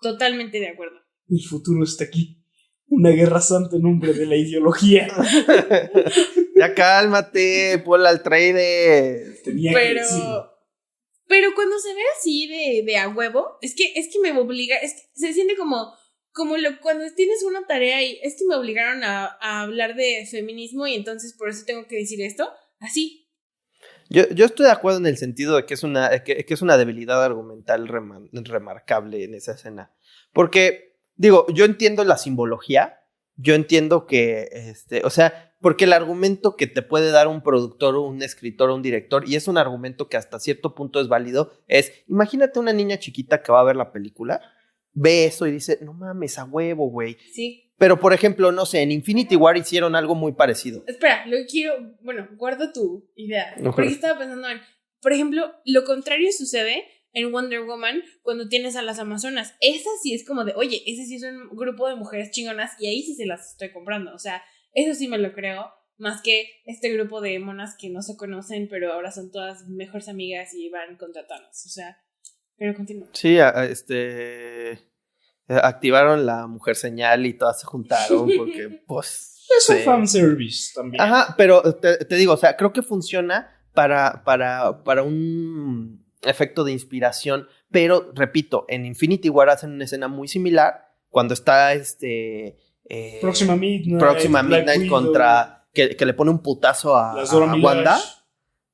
totalmente de acuerdo. El futuro está aquí. Una guerra santa en nombre de la ideología. Ya cálmate, Paul Atreides. Tenía que decirlo. Pero cuando se ve así de a huevo, es que me obliga, es que se siente como cuando tienes una tarea y es que me obligaron a hablar de feminismo y entonces por eso tengo que decir esto, así. Yo estoy de acuerdo en el sentido de que es una debilidad argumental remarcable en esa escena. Porque, digo, yo entiendo la simbología, yo entiendo que, o sea, porque el argumento que te puede dar un productor o un escritor o un director, y es un argumento que hasta cierto punto es válido, es, imagínate una niña chiquita que va a ver la película, ve eso y dice, no mames, a huevo, güey. Sí. Pero, por ejemplo, no sé, en Infinity War hicieron algo muy parecido. Espera, guarda tu idea. Okay. Porque estaba pensando en, por ejemplo, lo contrario sucede en Wonder Woman cuando tienes a las Amazonas. Esa sí es como de, oye, ese sí es un grupo de mujeres chingonas y ahí sí se las estoy comprando. O sea, eso sí me lo creo, más que este grupo de monas que no se conocen, pero ahora son todas mejores amigas y van contra Thanos. O sea, pero continúa. Sí, activaron la mujer señal y todas se juntaron porque, pues... Es un fanservice también. Ajá, pero te digo, o sea, creo que funciona para un efecto de inspiración, pero, repito, en Infinity War hacen una escena muy similar cuando está Próxima Midnight contra... Que le pone un putazo a Wanda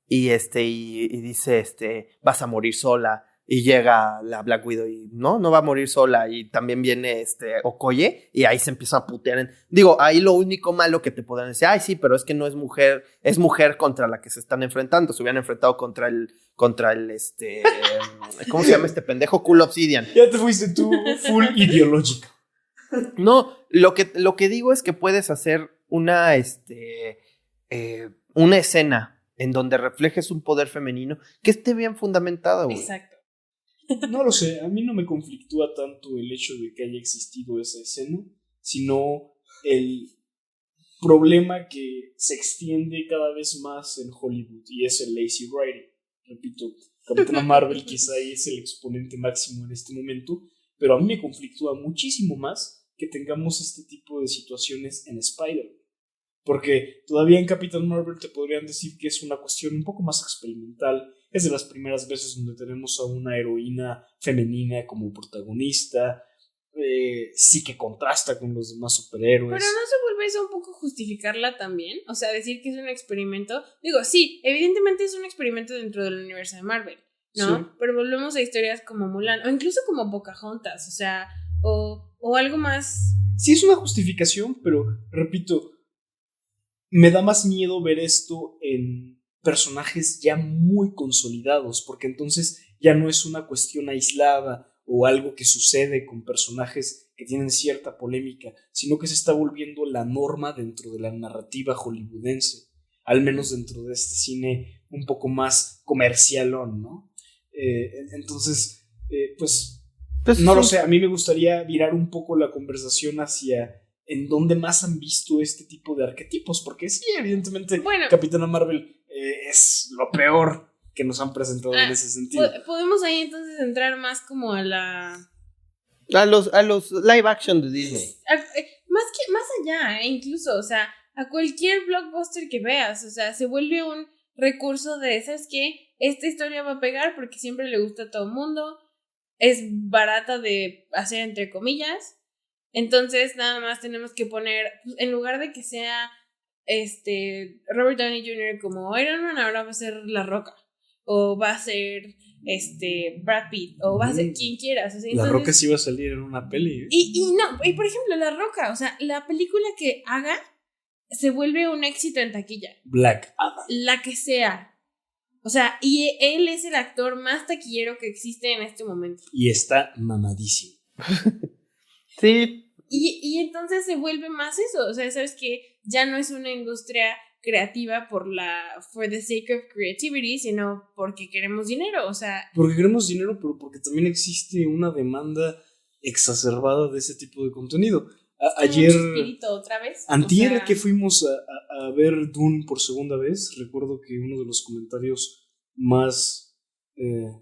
y dice, vas a morir sola. Y llega la Black Widow y no va a morir sola. Y también viene Okoye y ahí se empieza a putear. Digo, ahí lo único malo que te podrán decir, ay, sí, pero es que no es mujer, es mujer contra la que se están enfrentando. Se hubieran enfrentado contra el ¿cómo se llama este pendejo? Cool Obsidian. Ya te fuiste tú full ideológico. No, lo que digo es que puedes hacer una escena en donde reflejes un poder femenino que esté bien fundamentado, güey. Exacto. No lo sé, a mí no me conflictúa tanto el hecho de que haya existido esa escena, sino el problema que se extiende cada vez más en Hollywood y es el lazy writing. Repito, Capitana Marvel quizá es el exponente máximo en este momento, pero a mí me conflictúa muchísimo más que tengamos este tipo de situaciones en Spider-Man. Porque todavía en Capitán Marvel te podrían decir que es una cuestión un poco más experimental. Es de las primeras veces donde tenemos a una heroína femenina como protagonista. Sí que contrasta con los demás superhéroes. Pero no se vuelve eso un poco justificarla también. O sea, decir que es un experimento. Digo, sí, evidentemente es un experimento dentro del universo de Marvel, ¿no? Sí. Pero volvemos a historias como Mulan o incluso como Pocahontas. O sea, o algo más. Sí, es una justificación, pero repito, me da más miedo ver esto en personajes ya muy consolidados, porque entonces ya no es una cuestión aislada o algo que sucede con personajes que tienen cierta polémica, sino que se está volviendo la norma dentro de la narrativa hollywoodense, al menos dentro de este cine un poco más comercialón, ¿no? Entonces, pues no lo sé, a mí me gustaría virar un poco la conversación hacia en dónde más han visto este tipo de arquetipos, porque sí, evidentemente, bueno, Capitana Marvel es lo peor que nos han presentado en ese sentido. Podemos ahí entonces entrar más como a los live action de Disney. Más allá, incluso, o sea, a cualquier blockbuster que veas, o sea, se vuelve un recurso de, ¿sabes qué? Esta historia va a pegar porque siempre le gusta a todo el mundo, es barata de hacer entre comillas. Entonces, nada más tenemos que poner, en lugar de que sea Robert Downey Jr. como Iron Man, ahora va a ser La Roca. O va a ser Brad Pitt. O va a ser quien quieras. O sea, entonces, La Roca sí va a salir en una peli. Y por ejemplo, La Roca, o sea, la película que haga se vuelve un éxito en taquilla. Black Adam. La que sea. O sea, y él es el actor más taquillero que existe en este momento. Y está mamadísimo. Sí. Y entonces se vuelve más eso, o sea, sabes que ya no es una industria creativa for the sake of creativity, sino porque queremos dinero, o sea. Porque queremos dinero, pero porque también existe una demanda exacerbada de ese tipo de contenido. Ayer, espíritu otra vez. antier, O sea, que fuimos a ver Dune por segunda vez, recuerdo que uno de los comentarios más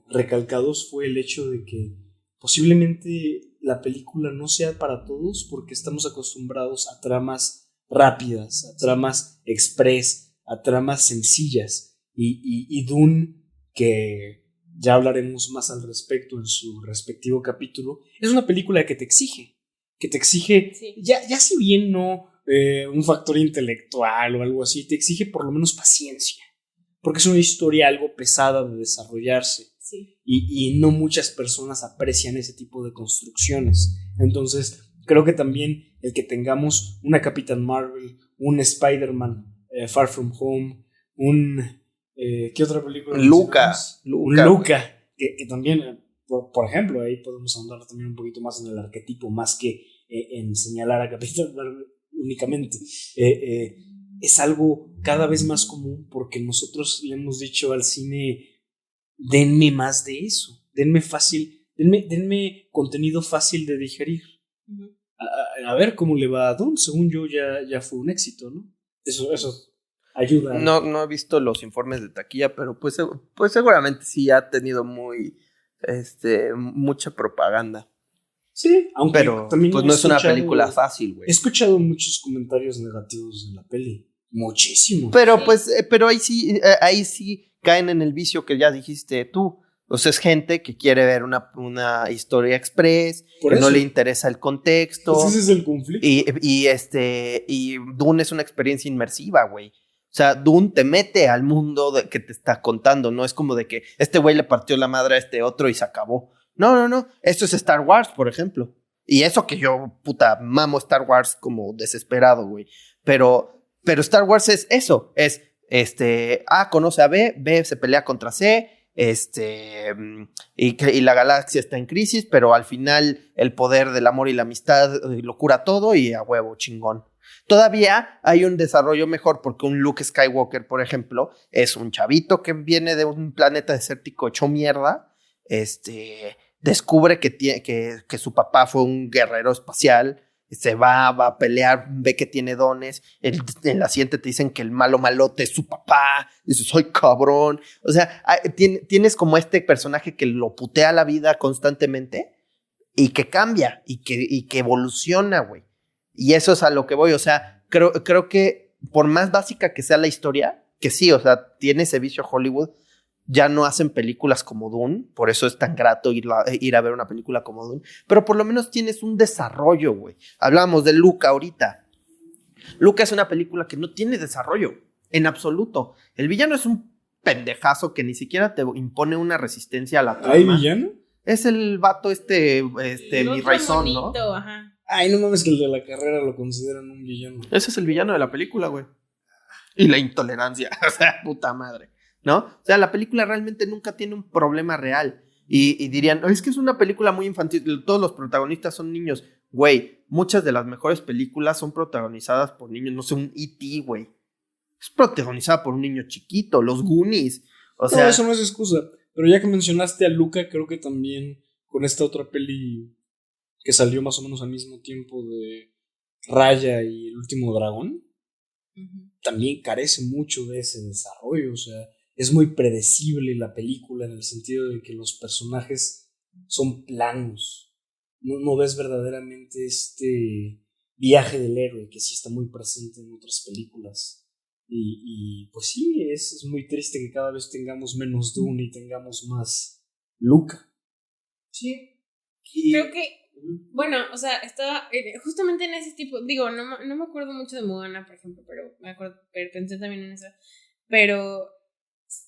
recalcados fue el hecho de que posiblemente la película no sea para todos porque estamos acostumbrados a tramas rápidas, a tramas express, a tramas sencillas. Y Dune, que ya hablaremos más al respecto en su respectivo capítulo, es una película que te exige, sí. ya si bien no un factor intelectual o algo así, te exige por lo menos paciencia, porque es una historia algo pesada de desarrollarse. Sí. Y no muchas personas aprecian ese tipo de construcciones. Entonces, creo que también el que tengamos una Capitán Marvel, un Spider-Man Far From Home, ¿qué otra película? Luca. Un Luca, que también, por ejemplo, ahí podemos ahondar también un poquito más en el arquetipo, más que en señalar a Capitán Marvel únicamente. Es algo cada vez más común porque nosotros le hemos dicho al cine: denme más de eso, denme contenido fácil de digerir. Uh-huh. A ver cómo le va a Don, según yo ya fue un éxito, ¿no? Eso ayuda. No he visto los informes de taquilla, pero pues seguramente sí ha tenido mucha propaganda. Sí, aunque pero también pues no es una película fácil, güey. He escuchado muchos comentarios negativos de la peli, muchísimos. Pero pero ahí sí caen en el vicio que ya dijiste tú. O sea, es gente que quiere ver una historia express, que no le interesa el contexto. Pues ese es el conflicto. Y Dune es una experiencia inmersiva, güey. O sea, Dune te mete al mundo que te está contando. No es como de que este güey le partió la madre a este otro y se acabó. No. Esto es Star Wars, por ejemplo. Y eso que yo, mamo Star Wars como desesperado, güey. Pero Star Wars es eso. Es, A conoce a B se pelea contra C, y la galaxia está en crisis, pero al final el poder del amor y la amistad lo cura todo y a huevo, chingón. Todavía hay un desarrollo mejor porque un Luke Skywalker, por ejemplo, es un chavito que viene de un planeta desértico hecho mierda, descubre que su papá fue un guerrero espacial, se va a pelear, ve que tiene dones, en la siguiente te dicen que el malote es su papá, dices, soy cabrón. O sea, tienes como este personaje que lo putea la vida constantemente y que cambia y que evoluciona, güey. Y eso es a lo que voy, o sea, creo que por más básica que sea la historia, que sí, o sea, tiene ese vicio Hollywood, ya no hacen películas como Dune, por eso es tan grato ir a ver una película como Dune, pero por lo menos tienes un desarrollo, güey. Hablábamos de Luca ahorita. Luca es una película que no tiene desarrollo, en absoluto. El villano es un pendejazo que ni siquiera te impone una resistencia a la trama. ¿Hay villano? Es el vato mi raizón, ¿no? Ajá. Ay, no mames que el de la carrera lo consideran un villano. Ese es el villano de la película, güey. Y la intolerancia, o sea, puta madre, ¿no? O sea, la película realmente nunca tiene un problema real. Y dirían, es que es una película muy infantil, todos los protagonistas son niños. Güey, muchas de las mejores películas son protagonizadas por niños, no sé, un E.T., güey. Es protagonizada por un niño chiquito, los Goonies. O sea, no, eso no es excusa. Pero ya que mencionaste a Luca, creo que también con esta otra peli que salió más o menos al mismo tiempo de Raya y El Último Dragón, también carece mucho de ese desarrollo. O sea, es muy predecible la película en el sentido de que los personajes son planos. No ves verdaderamente este viaje del héroe que sí está muy presente en otras películas. Y pues sí, es muy triste que cada vez tengamos menos Dune y tengamos más Luca. Sí. Creo que, bueno, o sea, estaba justamente en ese tipo, digo, no me acuerdo mucho de Moana, por ejemplo, pero pensé también en eso. Pero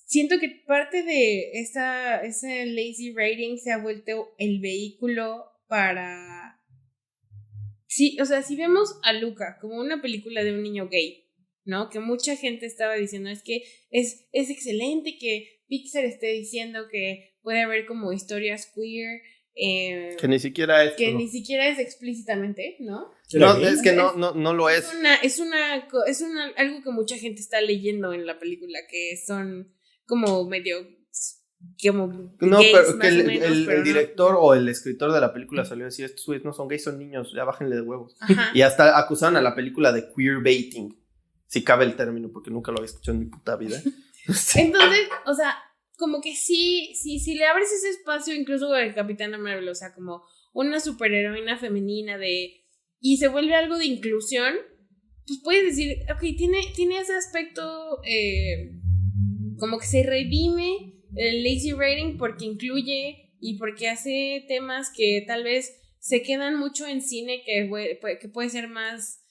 siento que parte de ese lazy writing se ha vuelto el vehículo para... Sí, o sea, si vemos a Luca como una película de un niño gay, ¿no? Que mucha gente estaba diciendo, es que es excelente que Pixar esté diciendo que puede haber como historias queer, que ni siquiera es... Que ni siquiera es explícitamente, ¿no? No, es que no lo es. Es algo que mucha gente está leyendo en la película, que son como medio como No, gays, pero que más o menos, pero el no. director o el escritor de la película salió a decir, estos güeyes no son gays, son niños, ya bájenle de huevos. Ajá. Y hasta acusaron a la película de queerbaiting, si cabe el término, porque nunca lo había escuchado en mi puta vida. Entonces, o sea, como que sí, le abres ese espacio incluso con el Capitana Marvel, o sea, como una superheroína femenina y se vuelve algo de inclusión, pues puedes decir, ok, tiene ese aspecto como que se redime el lazy writing porque incluye y porque hace temas que tal vez se quedan mucho en cine que puede ser más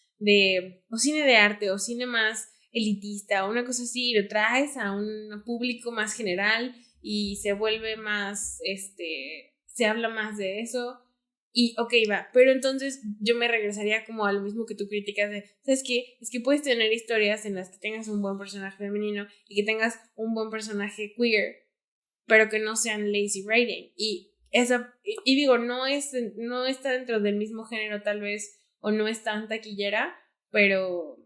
o cine de arte o cine más elitista o una cosa así, y lo traes a un público más general y se vuelve más, se habla más de eso y ok, va, pero entonces yo me regresaría como a lo mismo que tú criticas de, ¿sabes qué? Es que puedes tener historias en las que tengas un buen personaje femenino y que tengas un buen personaje queer, pero que no sean lazy writing, y digo, no está dentro del mismo género tal vez, o no es tan taquillera, pero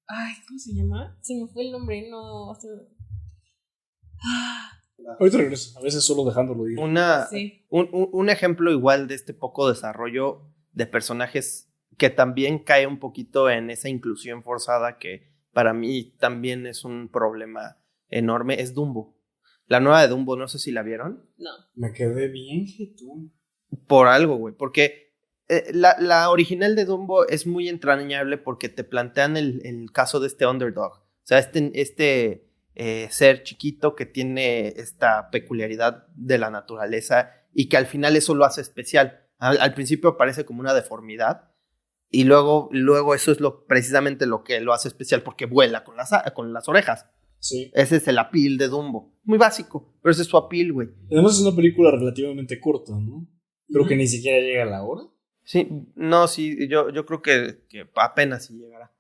ay, ¿cómo se llama? Se me fue el nombre, no. Ahorita regreso, a veces solo dejándolo ir. Sí. Un ejemplo igual de este poco desarrollo de personajes que también cae un poquito en esa inclusión forzada que para mí también es un problema enorme, es Dumbo. La nueva de Dumbo, no sé si la vieron. No. Me quedé bien, tú. Por algo, güey, porque la original de Dumbo es muy entrañable porque te plantean el caso de este underdog. O sea, este ser chiquito que tiene esta peculiaridad de la naturaleza y que al final eso lo hace especial. Al principio parece como una deformidad y luego eso es precisamente lo que lo hace especial porque vuela con las orejas. Sí. Ese es el appeal de Dumbo. Muy básico, pero ese es su appeal, güey. Además es una película relativamente corta, ¿no? Creo que ni siquiera llega a la hora. Sí, no, sí, yo creo que apenas sí llegará.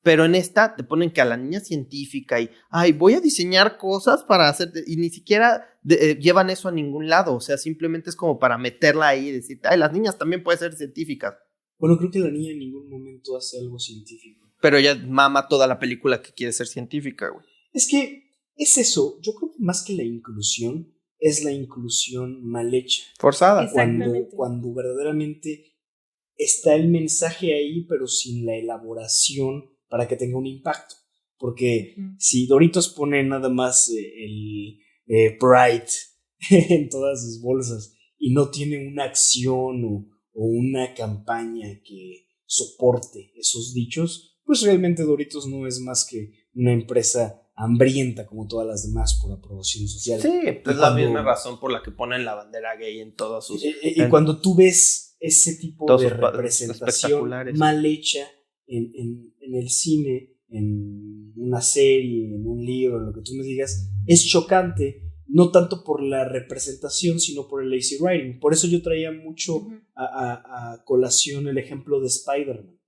Pero en esta te ponen que a la niña científica y, voy a diseñar cosas para hacer, y ni siquiera llevan eso a ningún lado, o sea, simplemente es como para meterla ahí y decir, las niñas también pueden ser científicas. Bueno, creo que la niña en ningún momento hace algo científico. Pero ella mama toda la película que quiere ser científica, güey. Es que es eso, yo creo que más que la inclusión, es la inclusión mal hecha. Forzada. Cuando verdaderamente está el mensaje ahí, pero sin la elaboración para que tenga un impacto. Porque si Doritos pone nada más el Pride en todas sus bolsas y no tiene una acción o una campaña que soporte esos dichos, pues realmente Doritos no es más que una empresa hambrienta como todas las demás por aprobación social. Sí, es la misma razón por la que ponen la bandera gay en todos sus... Y cuando tú ves ese tipo de representación mal hecha en el cine, en una serie, en un libro, en lo que tú me digas, es chocante, no tanto por la representación, sino por el lazy writing. Por eso yo traía mucho a colación el ejemplo de Spider-Man,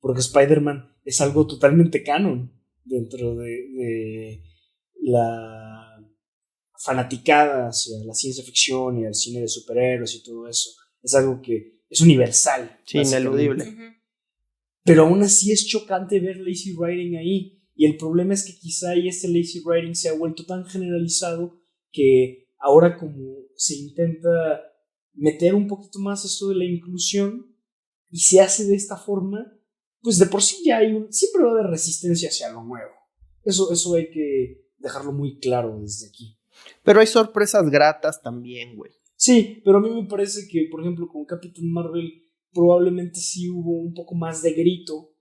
porque Spider-Man es algo totalmente canon dentro de la fanaticada hacia la ciencia ficción y al cine de superhéroes y todo eso. Es algo que es universal. Sí, ineludible. Pero aún así es chocante ver lazy writing ahí. Y el problema es que quizá ahí este lazy writing se ha vuelto tan generalizado que ahora como se intenta meter un poquito más esto de la inclusión y se hace de esta forma, pues de por sí ya siempre va a haber resistencia hacia lo nuevo. Eso hay que dejarlo muy claro desde aquí. Pero hay sorpresas gratas también, güey. Sí, pero a mí me parece que, por ejemplo, con Captain Marvel probablemente sí hubo un poco más de grito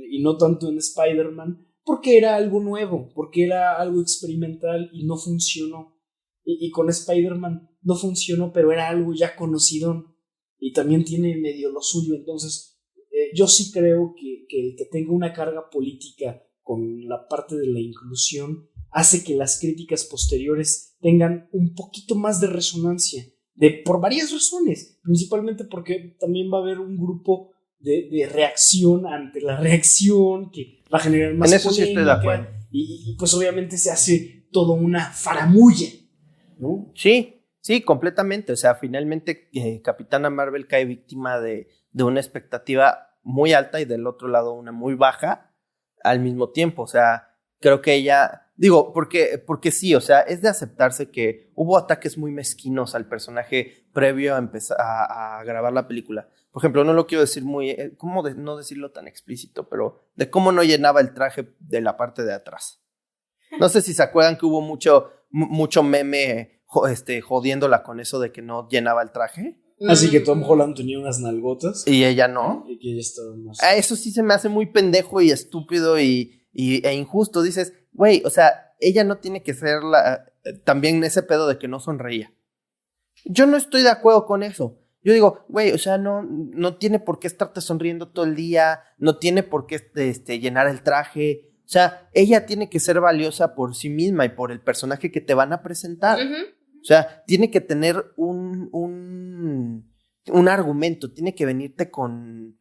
y no tanto en Spider-Man, porque era algo nuevo, porque era algo experimental y no funcionó. Y con Spider-Man no funcionó, pero era algo ya conocido y también tiene medio lo suyo. Entonces yo sí creo que el que tenga una carga política con la parte de la inclusión hace que las críticas posteriores tengan un poquito más de resonancia, por varias razones, principalmente porque también va a haber un grupo de reacción ante la reacción que va a generar más en eso polémica, sí estoy de acuerdo. Y pues obviamente se hace toda una faramulla, ¿no? Sí, completamente. O sea, finalmente Capitana Marvel cae víctima de una expectativa muy alta y del otro lado una muy baja al mismo tiempo. O sea, creo que ella digo, porque sí, o sea, es de aceptarse que hubo ataques muy mezquinos al personaje previo a empezar a grabar la película. Por ejemplo, no lo quiero decir muy, no decirlo tan explícito, pero de cómo no llenaba el traje de la parte de atrás. No sé si se acuerdan que hubo mucho meme jodiéndola con eso de que no llenaba el traje. Así que Tom Holland tenía unas nalgotas. Y ella no. Y que ella estaba más... Eso sí se me hace muy pendejo y estúpido e injusto. Dices, güey, o sea, ella no tiene que ser también ese pedo de que no sonreía. Yo no estoy de acuerdo con eso. Yo digo, güey, o sea, no tiene por qué estarte sonriendo todo el día, no tiene por qué llenar el traje. O sea, ella tiene que ser valiosa por sí misma y por el personaje que te van a presentar. O sea, tiene que tener un argumento, tiene que venirte con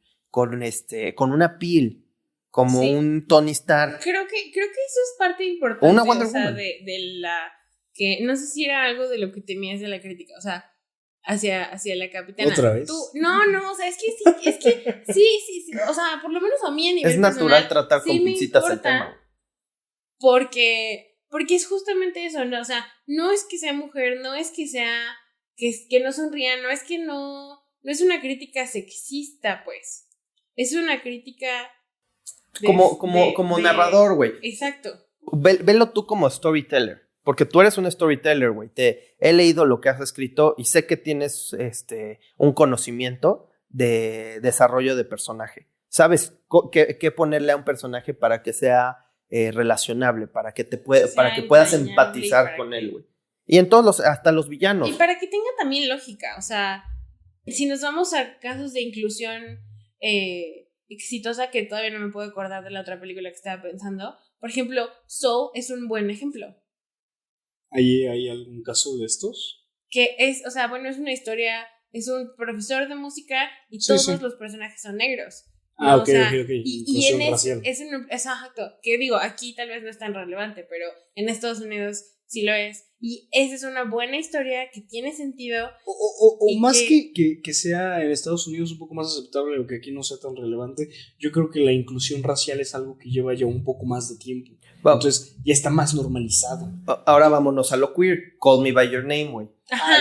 una piel, como un Tony Stark. Creo que eso es parte importante. O una Wonder Woman. Woman. De la que no sé si era algo de lo que temías de la crítica, o sea, hacia la capitana. ¿Otra vez? No, o sea, es que sí, o sea, por lo menos a mí a nivel es natural personal, tratar sí con me pincitas el importa, tema. Porque es justamente eso, ¿no? O sea, no es que sea mujer, no es que sea que no sonría, no es que no es una crítica sexista, pues. Es una crítica como narrador, güey. Exacto. Velo tú como storyteller, porque tú eres un storyteller, güey. He leído lo que has escrito y sé que tienes un conocimiento de desarrollo de personaje. Sabes qué ponerle a un personaje para que sea relacionable, para que puedas empatizar con él, güey. Y en hasta los villanos. Y para que tenga también lógica, o sea, si nos vamos a casos de inclusión exitosa, que todavía no me puedo acordar de la otra película que estaba pensando, por ejemplo, Soul es un buen ejemplo. ¿Hay algún caso de estos? Que es, o sea, bueno, es una historia, es un profesor de música y todos los personajes son negros. Ah, ¿no? ok. Y en exacto, que digo, aquí tal vez no es tan relevante, pero en Estados Unidos sí lo es. Y esa es una buena historia que tiene sentido. O más que sea en Estados Unidos un poco más aceptable o que aquí no sea tan relevante, yo creo que la inclusión racial es algo que lleva ya un poco más de tiempo. Entonces ya está más normalizado. Ahora vámonos a lo queer. Call Me By Your Name, güey.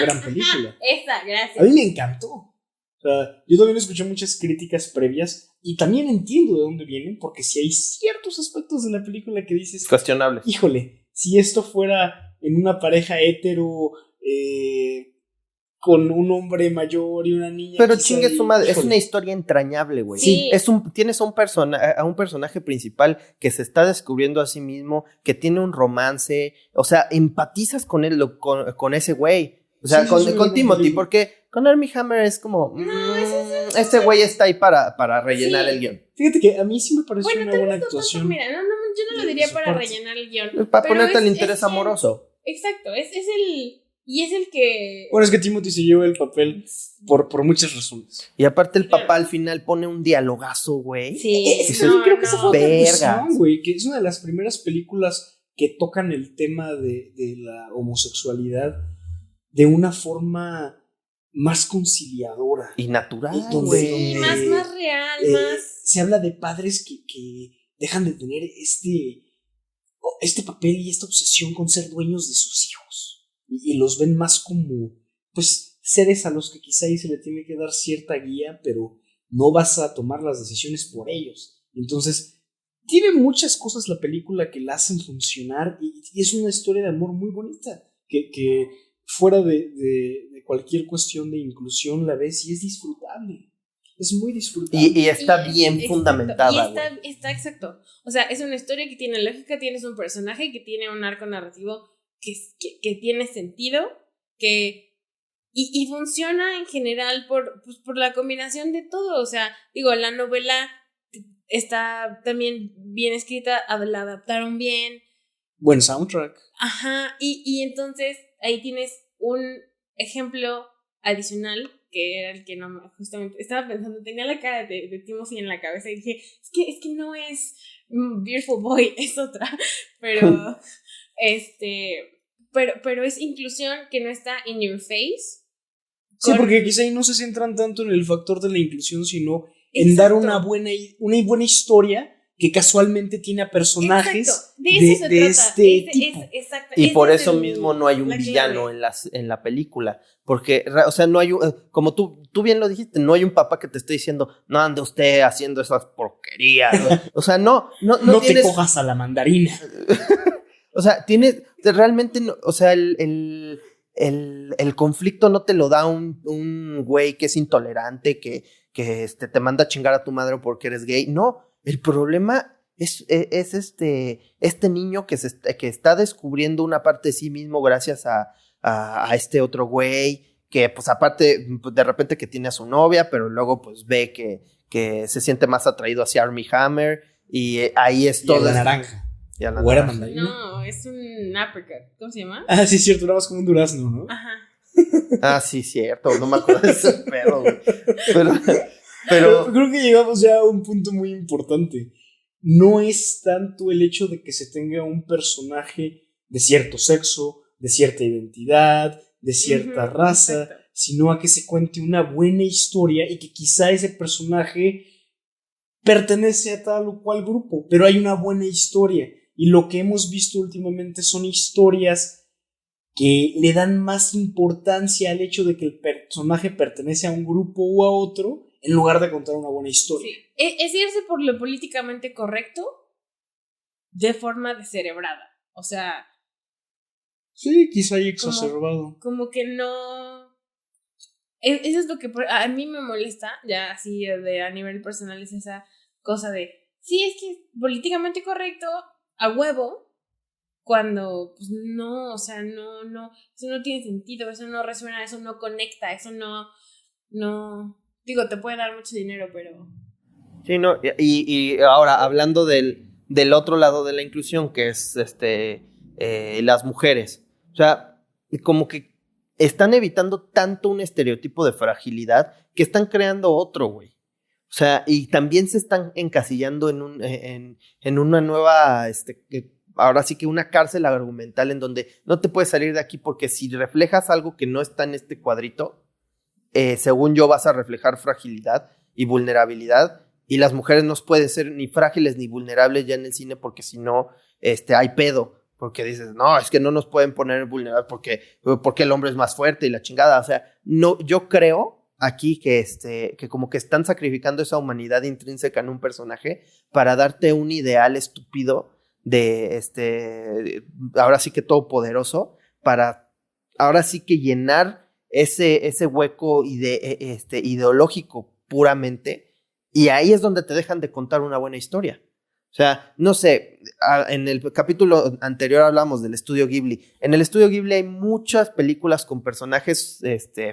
Gran película. Esa, gracias. A mí me encantó. O sea, yo también escuché muchas críticas previas y también entiendo de dónde vienen, porque si hay ciertos aspectos de la película que dices... Cuestionables. Híjole, si esto fuera en una pareja hetero... con un hombre mayor y una niña. Pero chingue su madre, es una historia entrañable, güey. Sí. Tienes a un personaje principal que se está descubriendo a sí mismo, que tiene un romance, o sea, empatizas con él, con ese güey. O sea, con Timothy, porque con Armie Hammer es como, ese güey está ahí para rellenar el guión. Fíjate que a mí sí me pareció una buena actuación. Mira, yo no lo diría para rellenar el guión. Para ponerte el interés amoroso. Exacto, es el que... Bueno, es que Timothy se lleva el papel por muchas razones. Y aparte el papá al final pone un dialogazo, güey. Sí. Creo que esa fue otra verga. cuestión, güey, que es una de las primeras películas que tocan el tema de la homosexualidad de una forma más conciliadora. Y natural, güey. Sí, más real, más... Se habla de padres que dejan de tener este papel y esta obsesión con ser dueños de sus hijos. Y los ven más como, pues, seres a los que quizá ahí se le tiene que dar cierta guía, pero no vas a tomar las decisiones por ellos. Entonces, tiene muchas cosas la película que la hacen funcionar y es una historia de amor muy bonita, que fuera de cualquier cuestión de inclusión la ves y es disfrutable. Es muy disfrutable. Y está bien fundamentada. Y está exacto. O sea, es una historia que tiene lógica, tienes un personaje que tiene un arco narrativo que tiene sentido, y funciona en general por la combinación de todo. O sea, digo, la novela está también bien escrita, la adaptaron bien. Buen soundtrack. Ajá, y entonces ahí tienes un ejemplo adicional que era el que justamente estaba pensando, tenía la cara de Timothy en la cabeza y dije, es que no es Beautiful Boy, es otra, pero pero es inclusión que no está in your face. Sí, porque quizá ahí no se centran tanto en el factor de la inclusión, sino Exacto. en dar una buena historia que casualmente tiene a personajes exacto. De eso se de trata. este tipo. Exacto. Y Ese por es eso mismo no hay un la villano clave. en la película. Porque, o sea, no hay como tú bien lo dijiste, no hay un papá que te esté diciendo, no ande usted haciendo esas porquerías. O sea, no No te tienes, cojas a la mandarina. o sea, tienes, realmente, o sea, el conflicto no te lo da un güey que es intolerante, que te manda a chingar a tu madre porque eres gay. No, el problema es este niño que está descubriendo una parte de sí mismo gracias a este otro güey, que pues aparte, pues, de repente que tiene a su novia, pero luego pues ve que se siente más atraído hacia Armie Hammer, y ahí es Y a todo. la naranja. Y a la ¿O era naranja. mandarina? No, es un apricot. ¿Cómo se llama? Ah, sí, es cierto, era más como un durazno, ¿no? Ajá. Ah, sí, cierto, no me acuerdo de ese perro, güey. Pero, Pero creo que llegamos ya a un punto muy importante. No es tanto el hecho de que se tenga un personaje de cierto sexo, de cierta identidad, de cierta raza, exacto. sino a que se cuente una buena historia y que quizá ese personaje pertenece a tal o cual grupo, pero hay una buena historia. Y lo que hemos visto últimamente son historias que le dan más importancia al hecho de que el personaje pertenece a un grupo o a otro, en lugar de contar una buena historia. Sí. Es irse por lo políticamente correcto de forma descerebrada. O sea, Sí, quizá haya exacerbado. como que no. Eso es lo que a mí me molesta, ya así a nivel personal, es esa cosa de, sí, es que es políticamente correcto, a huevo, cuando, pues no, o sea, no, eso no tiene sentido, eso no resuena, eso no conecta, eso no, digo, te puede dar mucho dinero, pero... sí, no, y ahora hablando del otro lado de la inclusión, que es las mujeres. O sea, como que están evitando tanto un estereotipo de fragilidad que están creando otro, güey. O sea, y también se están encasillando en una nueva, ahora sí que una cárcel argumental en donde no te puedes salir de aquí porque si reflejas algo que no está en este cuadrito, según yo vas a reflejar fragilidad y vulnerabilidad, y las mujeres no pueden ser ni frágiles ni vulnerables ya en el cine porque si no, hay pedo. Porque dices, no, es que no nos pueden poner vulnerables porque el hombre es más fuerte y la chingada. O sea, no, yo creo aquí que como que están sacrificando esa humanidad intrínseca en un personaje para darte un ideal estúpido ahora sí que todopoderoso, para ahora sí que llenar ese hueco ideológico puramente, y ahí es donde te dejan de contar una buena historia. O sea, no sé, en el capítulo anterior hablamos del estudio Ghibli. En el estudio Ghibli hay muchas películas con personajes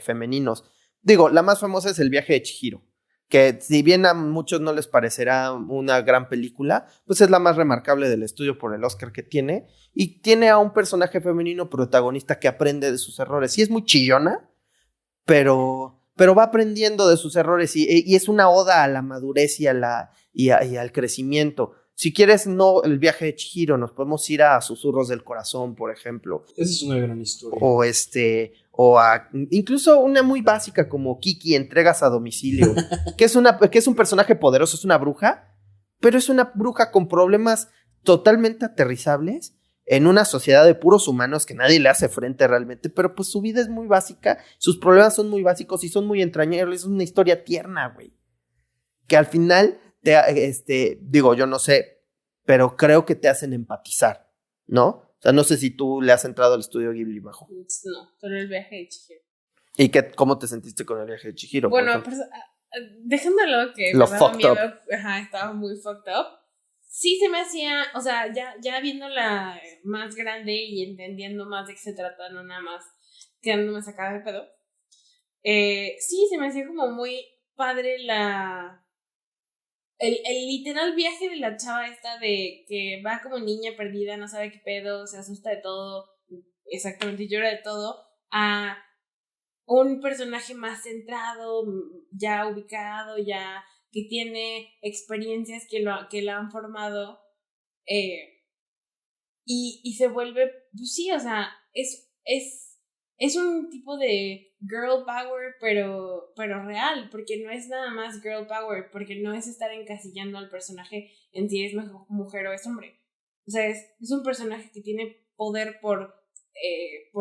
femeninos. Digo, la más famosa es El viaje de Chihiro, que si bien a muchos no les parecerá una gran película, pues es la más remarcable del estudio por el Oscar que tiene, y tiene a un personaje femenino protagonista que aprende de sus errores. Sí es muy chillona, pero va aprendiendo de sus errores, y es una oda a la madurez y al crecimiento. Si quieres, no el viaje de Chihiro, nos podemos ir a Susurros del Corazón, por ejemplo. Esa es una gran historia. O a incluso una muy básica como Kiki, Entregas a Domicilio, que es un personaje poderoso, es una bruja, pero es una bruja con problemas totalmente aterrizables en una sociedad de puros humanos que nadie le hace frente realmente, pero pues su vida es muy básica, sus problemas son muy básicos y son muy entrañables. Es una historia tierna, güey, que al final digo, yo no sé, pero creo que te hacen empatizar, ¿no? O sea, no sé si tú le has entrado al estudio Ghibli, Majo. No, solo el viaje de Chihiro. ¿Y cómo te sentiste con el viaje de Chihiro? Bueno, dejándolo que Lo me daba fucked miedo, up. ajá, estaba muy fucked up. Sí se me hacía, o sea, ya viéndola más grande y entendiendo más de qué se trata, no nada más quedándome sacada de pedo. Sí, se me hacía como muy padre el literal viaje de la chava esta de que va como niña perdida, no sabe qué pedo, se asusta de todo, exactamente, llora de todo, a un personaje más centrado, ya ubicado, ya que tiene experiencias que la han formado, y se vuelve, pues sí, o sea, es es un tipo de girl power, pero real, porque no es nada más girl power, porque no es estar encasillando al personaje en si es mujer o es hombre. O sea, es un personaje que tiene poder por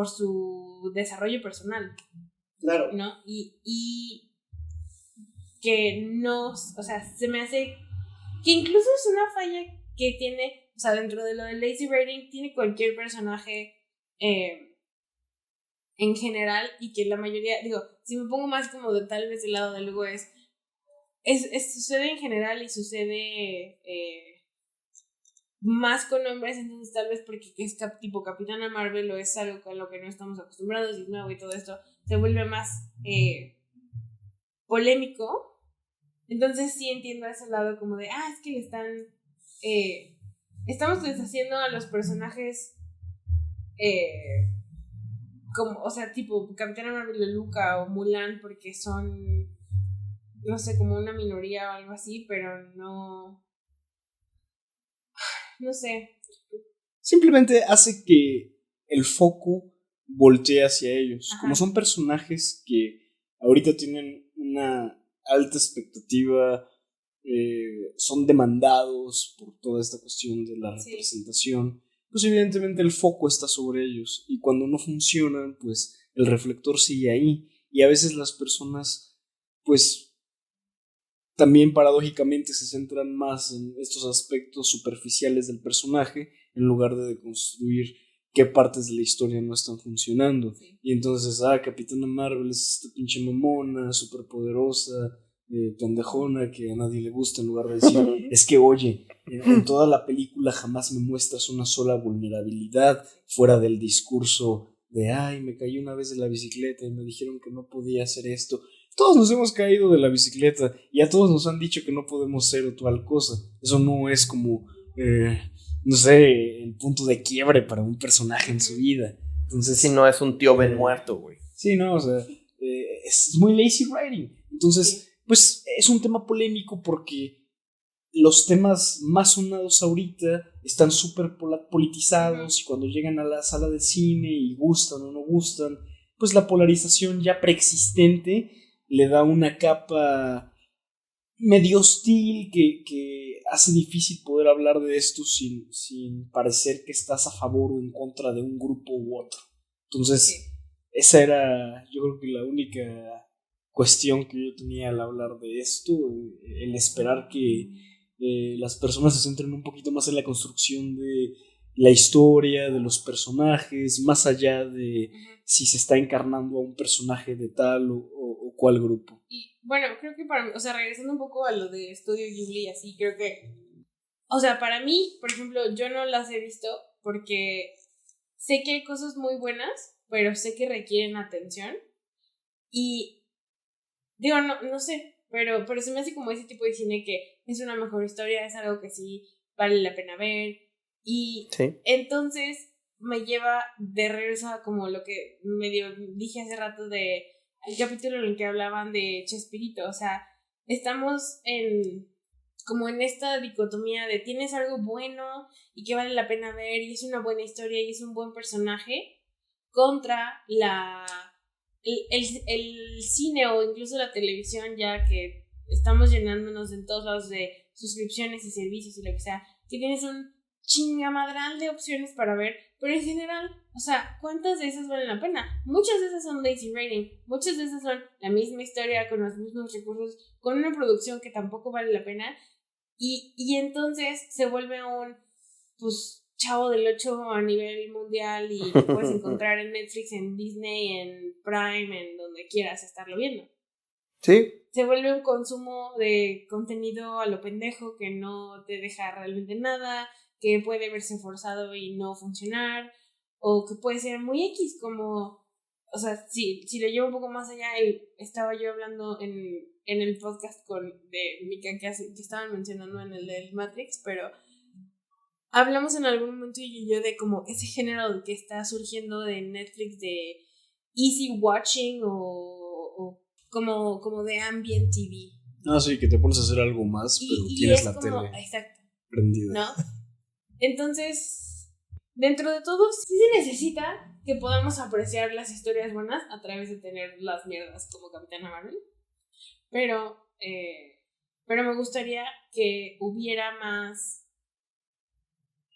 su desarrollo personal. Claro. ¿No? Y que no, o sea, se me hace que incluso es una falla que tiene, o sea, dentro de lo del lazy writing, tiene cualquier personaje en general, y que la mayoría, digo, si me pongo más como de tal vez del lado de luego sucede en general y sucede más con hombres, entonces tal vez porque es tipo Capitana Marvel o es algo con lo que no estamos acostumbrados y es nuevo y todo esto, se vuelve más polémico. Entonces sí entiendo a ese lado como de, es que le estamos deshaciendo a los personajes como, o sea, tipo Capitana Marvel de Luca o Mulan, porque son, no sé, como una minoría o algo así, pero no sé. Simplemente hace que el foco voltee hacia ellos. Ajá. Como son personajes que ahorita tienen una alta expectativa, son demandados por toda esta cuestión de la representación, pues evidentemente el foco está sobre ellos, y cuando no funcionan, pues el reflector sigue ahí, y a veces las personas, pues también paradójicamente se centran más en estos aspectos superficiales del personaje en lugar de construir qué partes de la historia no están funcionando. Sí. Y entonces, Capitana Marvel es esta pinche mamona, superpoderosa, pendejona, que a nadie le gusta, en lugar de decir, es que oye, en toda la película jamás me muestras una sola vulnerabilidad fuera del discurso de, me caí una vez de la bicicleta y me dijeron que no podía hacer esto. Todos nos hemos caído de la bicicleta y a todos nos han dicho que no podemos ser o tal cosa. Eso no es como, no sé, el punto de quiebre para un personaje en su vida. Entonces, si no es un tío Ben muerto, güey. Sí, no, o sea, es muy lazy writing. Entonces, pues es un tema polémico porque los temas más sonados ahorita están súper politizados, y cuando llegan a la sala de cine y gustan o no gustan, pues la polarización ya preexistente le da una capa medio hostil que hace difícil poder hablar de esto sin parecer que estás a favor o en contra de un grupo u otro. Entonces, esa era, yo creo que la única cuestión que yo tenía al hablar de esto, el esperar que las personas se centren un poquito más en la construcción de la historia, de los personajes, más allá de si se está encarnando a un personaje de tal o cual grupo. Y bueno, creo que para mí, o sea, regresando un poco a lo de Estudio Ghibli y así, creo que, o sea, para mí, por ejemplo, yo no las he visto porque sé que hay cosas muy buenas, pero sé que requieren atención. Y digo, no sé, pero se me hace como ese tipo de cine que es una mejor historia, es algo que sí vale la pena ver. Y entonces me lleva de regreso a como lo que medio dije hace rato de el capítulo en el que hablaban de Chespirito. O sea, estamos como en esta dicotomía de tienes algo bueno y que vale la pena ver y es una buena historia y es un buen personaje, contra el cine o incluso la televisión, ya que estamos llenándonos en todos lados de suscripciones y servicios y lo que sea, que tienes un chingamadral de opciones para ver, pero en general, o sea, ¿cuántas de esas valen la pena? Muchas de esas son lazy writing, muchas de esas son la misma historia con los mismos recursos, con una producción que tampoco vale la pena, y entonces se vuelve un, pues, Chavo del 8 a nivel mundial, y lo puedes encontrar en Netflix, en Disney, en Prime, en donde quieras estarlo viendo. Sí. Se vuelve un consumo de contenido a lo pendejo que no te deja realmente nada, que puede verse forzado y no funcionar, o que puede ser muy X, como, o sea, si lo llevo un poco más allá, estaba yo hablando en el podcast de Mika que estaban mencionando en el del Matrix, pero hablamos en algún momento y yo de como ese género que está surgiendo de Netflix de easy watching o como de ambient TV. Sí, que te pones a hacer algo más, pero tienes la tele exacto, prendida. ¿No? Entonces, dentro de todo sí se necesita que podamos apreciar las historias buenas a través de tener las mierdas como Capitana Marvel. Pero me gustaría que hubiera más.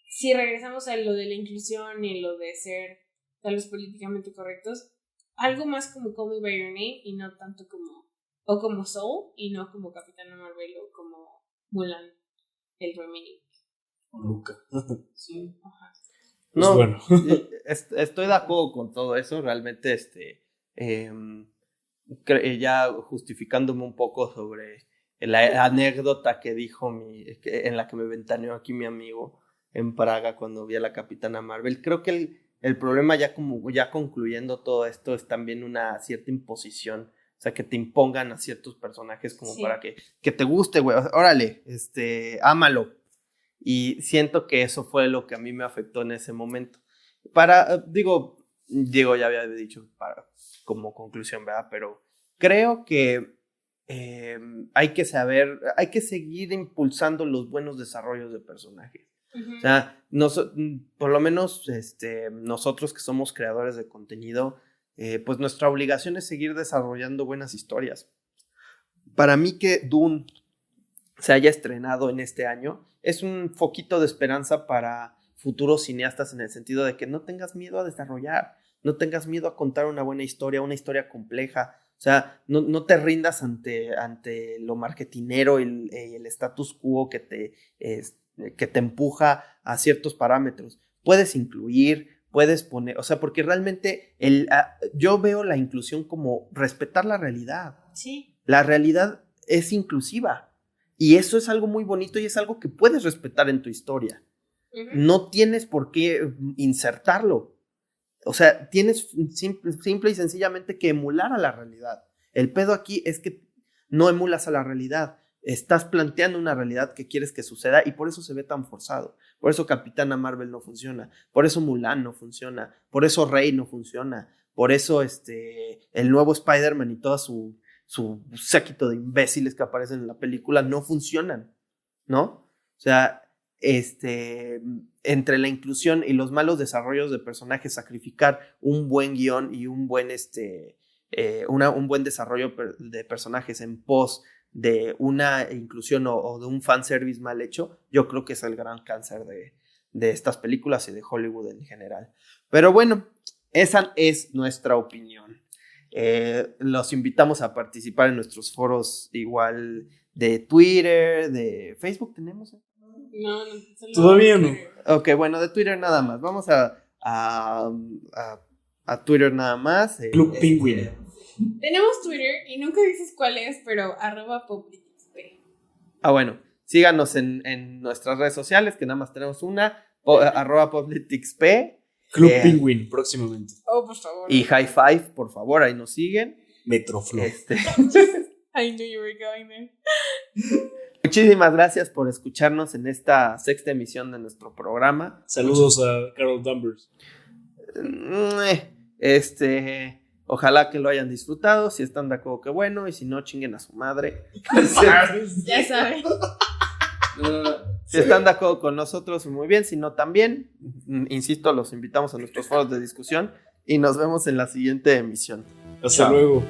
Si regresamos a lo de la inclusión y lo de ser tal vez políticamente correctos, algo más como Call Me By Your Name y no tanto como, o como Soul y no como Capitana Marvel o como Mulan, el remake. O Luca. Sí, ajá. Pues No, bueno. estoy de acuerdo con todo eso, realmente, ya justificándome un poco sobre la anécdota que dijo en la que me ventaneó aquí mi amigo en Praga cuando vi a la Capitana Marvel. Creo que el problema ya concluyendo todo esto es también una cierta imposición, o sea, que te impongan a ciertos personajes como para que te guste, güey, órale, ámalo. Y siento que eso fue lo que a mí me afectó en ese momento. Diego ya había dicho como conclusión, ¿verdad? Pero creo que hay que seguir impulsando los buenos desarrollos de personajes. Uh-huh. O sea, por lo menos nosotros que somos creadores de contenido, pues nuestra obligación es seguir desarrollando buenas historias. Para mí que Dune se haya estrenado en este año es un foquito de esperanza para futuros cineastas, en el sentido de que no tengas miedo a desarrollar, no tengas miedo a contar una buena historia, una historia compleja. O sea, no te rindas ante lo marketinero y el status quo que te empuja a ciertos parámetros. Puedes incluir, puedes poner, o sea, porque realmente yo veo la inclusión como respetar la realidad. Sí. La realidad es inclusiva y eso es algo muy bonito y es algo que puedes respetar en tu historia. Uh-huh. No tienes por qué insertarlo. O sea, tienes simple y sencillamente que emular a la realidad. El pedo aquí es que no emulas a la realidad. Estás planteando una realidad que quieres que suceda y por eso se ve tan forzado. Por eso Capitana Marvel no funciona. Por eso Mulan no funciona. Por eso Rey no funciona. Por eso el nuevo Spider-Man y todo su séquito de imbéciles que aparecen en la película no funcionan, ¿no? O sea, entre la inclusión y los malos desarrollos de personajes, sacrificar un buen guión y un buen un desarrollo de personajes en pos de una inclusión o de un fanservice mal hecho, yo creo que es el gran cáncer de estas películas y de Hollywood en general. Pero bueno, esa es nuestra opinión. Los invitamos a participar en nuestros foros igual de Twitter, de Facebook. ¿Tenemos? No, todavía no. Ok, bueno, de Twitter nada más. Vamos a Twitter nada más. Club Penguin. Tenemos Twitter y nunca dices cuál es, pero @PopLitXP. Bueno, síganos en nuestras redes sociales, que nada más tenemos una, @PopLitXP. Club Penguin, próximamente. Oh, por favor. Y High Five, por favor, ahí nos siguen. Metroflow. I knew you were going there. Muchísimas gracias por escucharnos en esta 6ª emisión de nuestro programa. Saludos a Carol Danvers. Ojalá que lo hayan disfrutado. Si están de acuerdo, que bueno. Y si no, chinguen a su madre. Ya saben. Si están de acuerdo con nosotros, muy bien. Si no, también. Insisto, los invitamos a nuestros foros de discusión. Y nos vemos en la siguiente emisión. Hasta luego.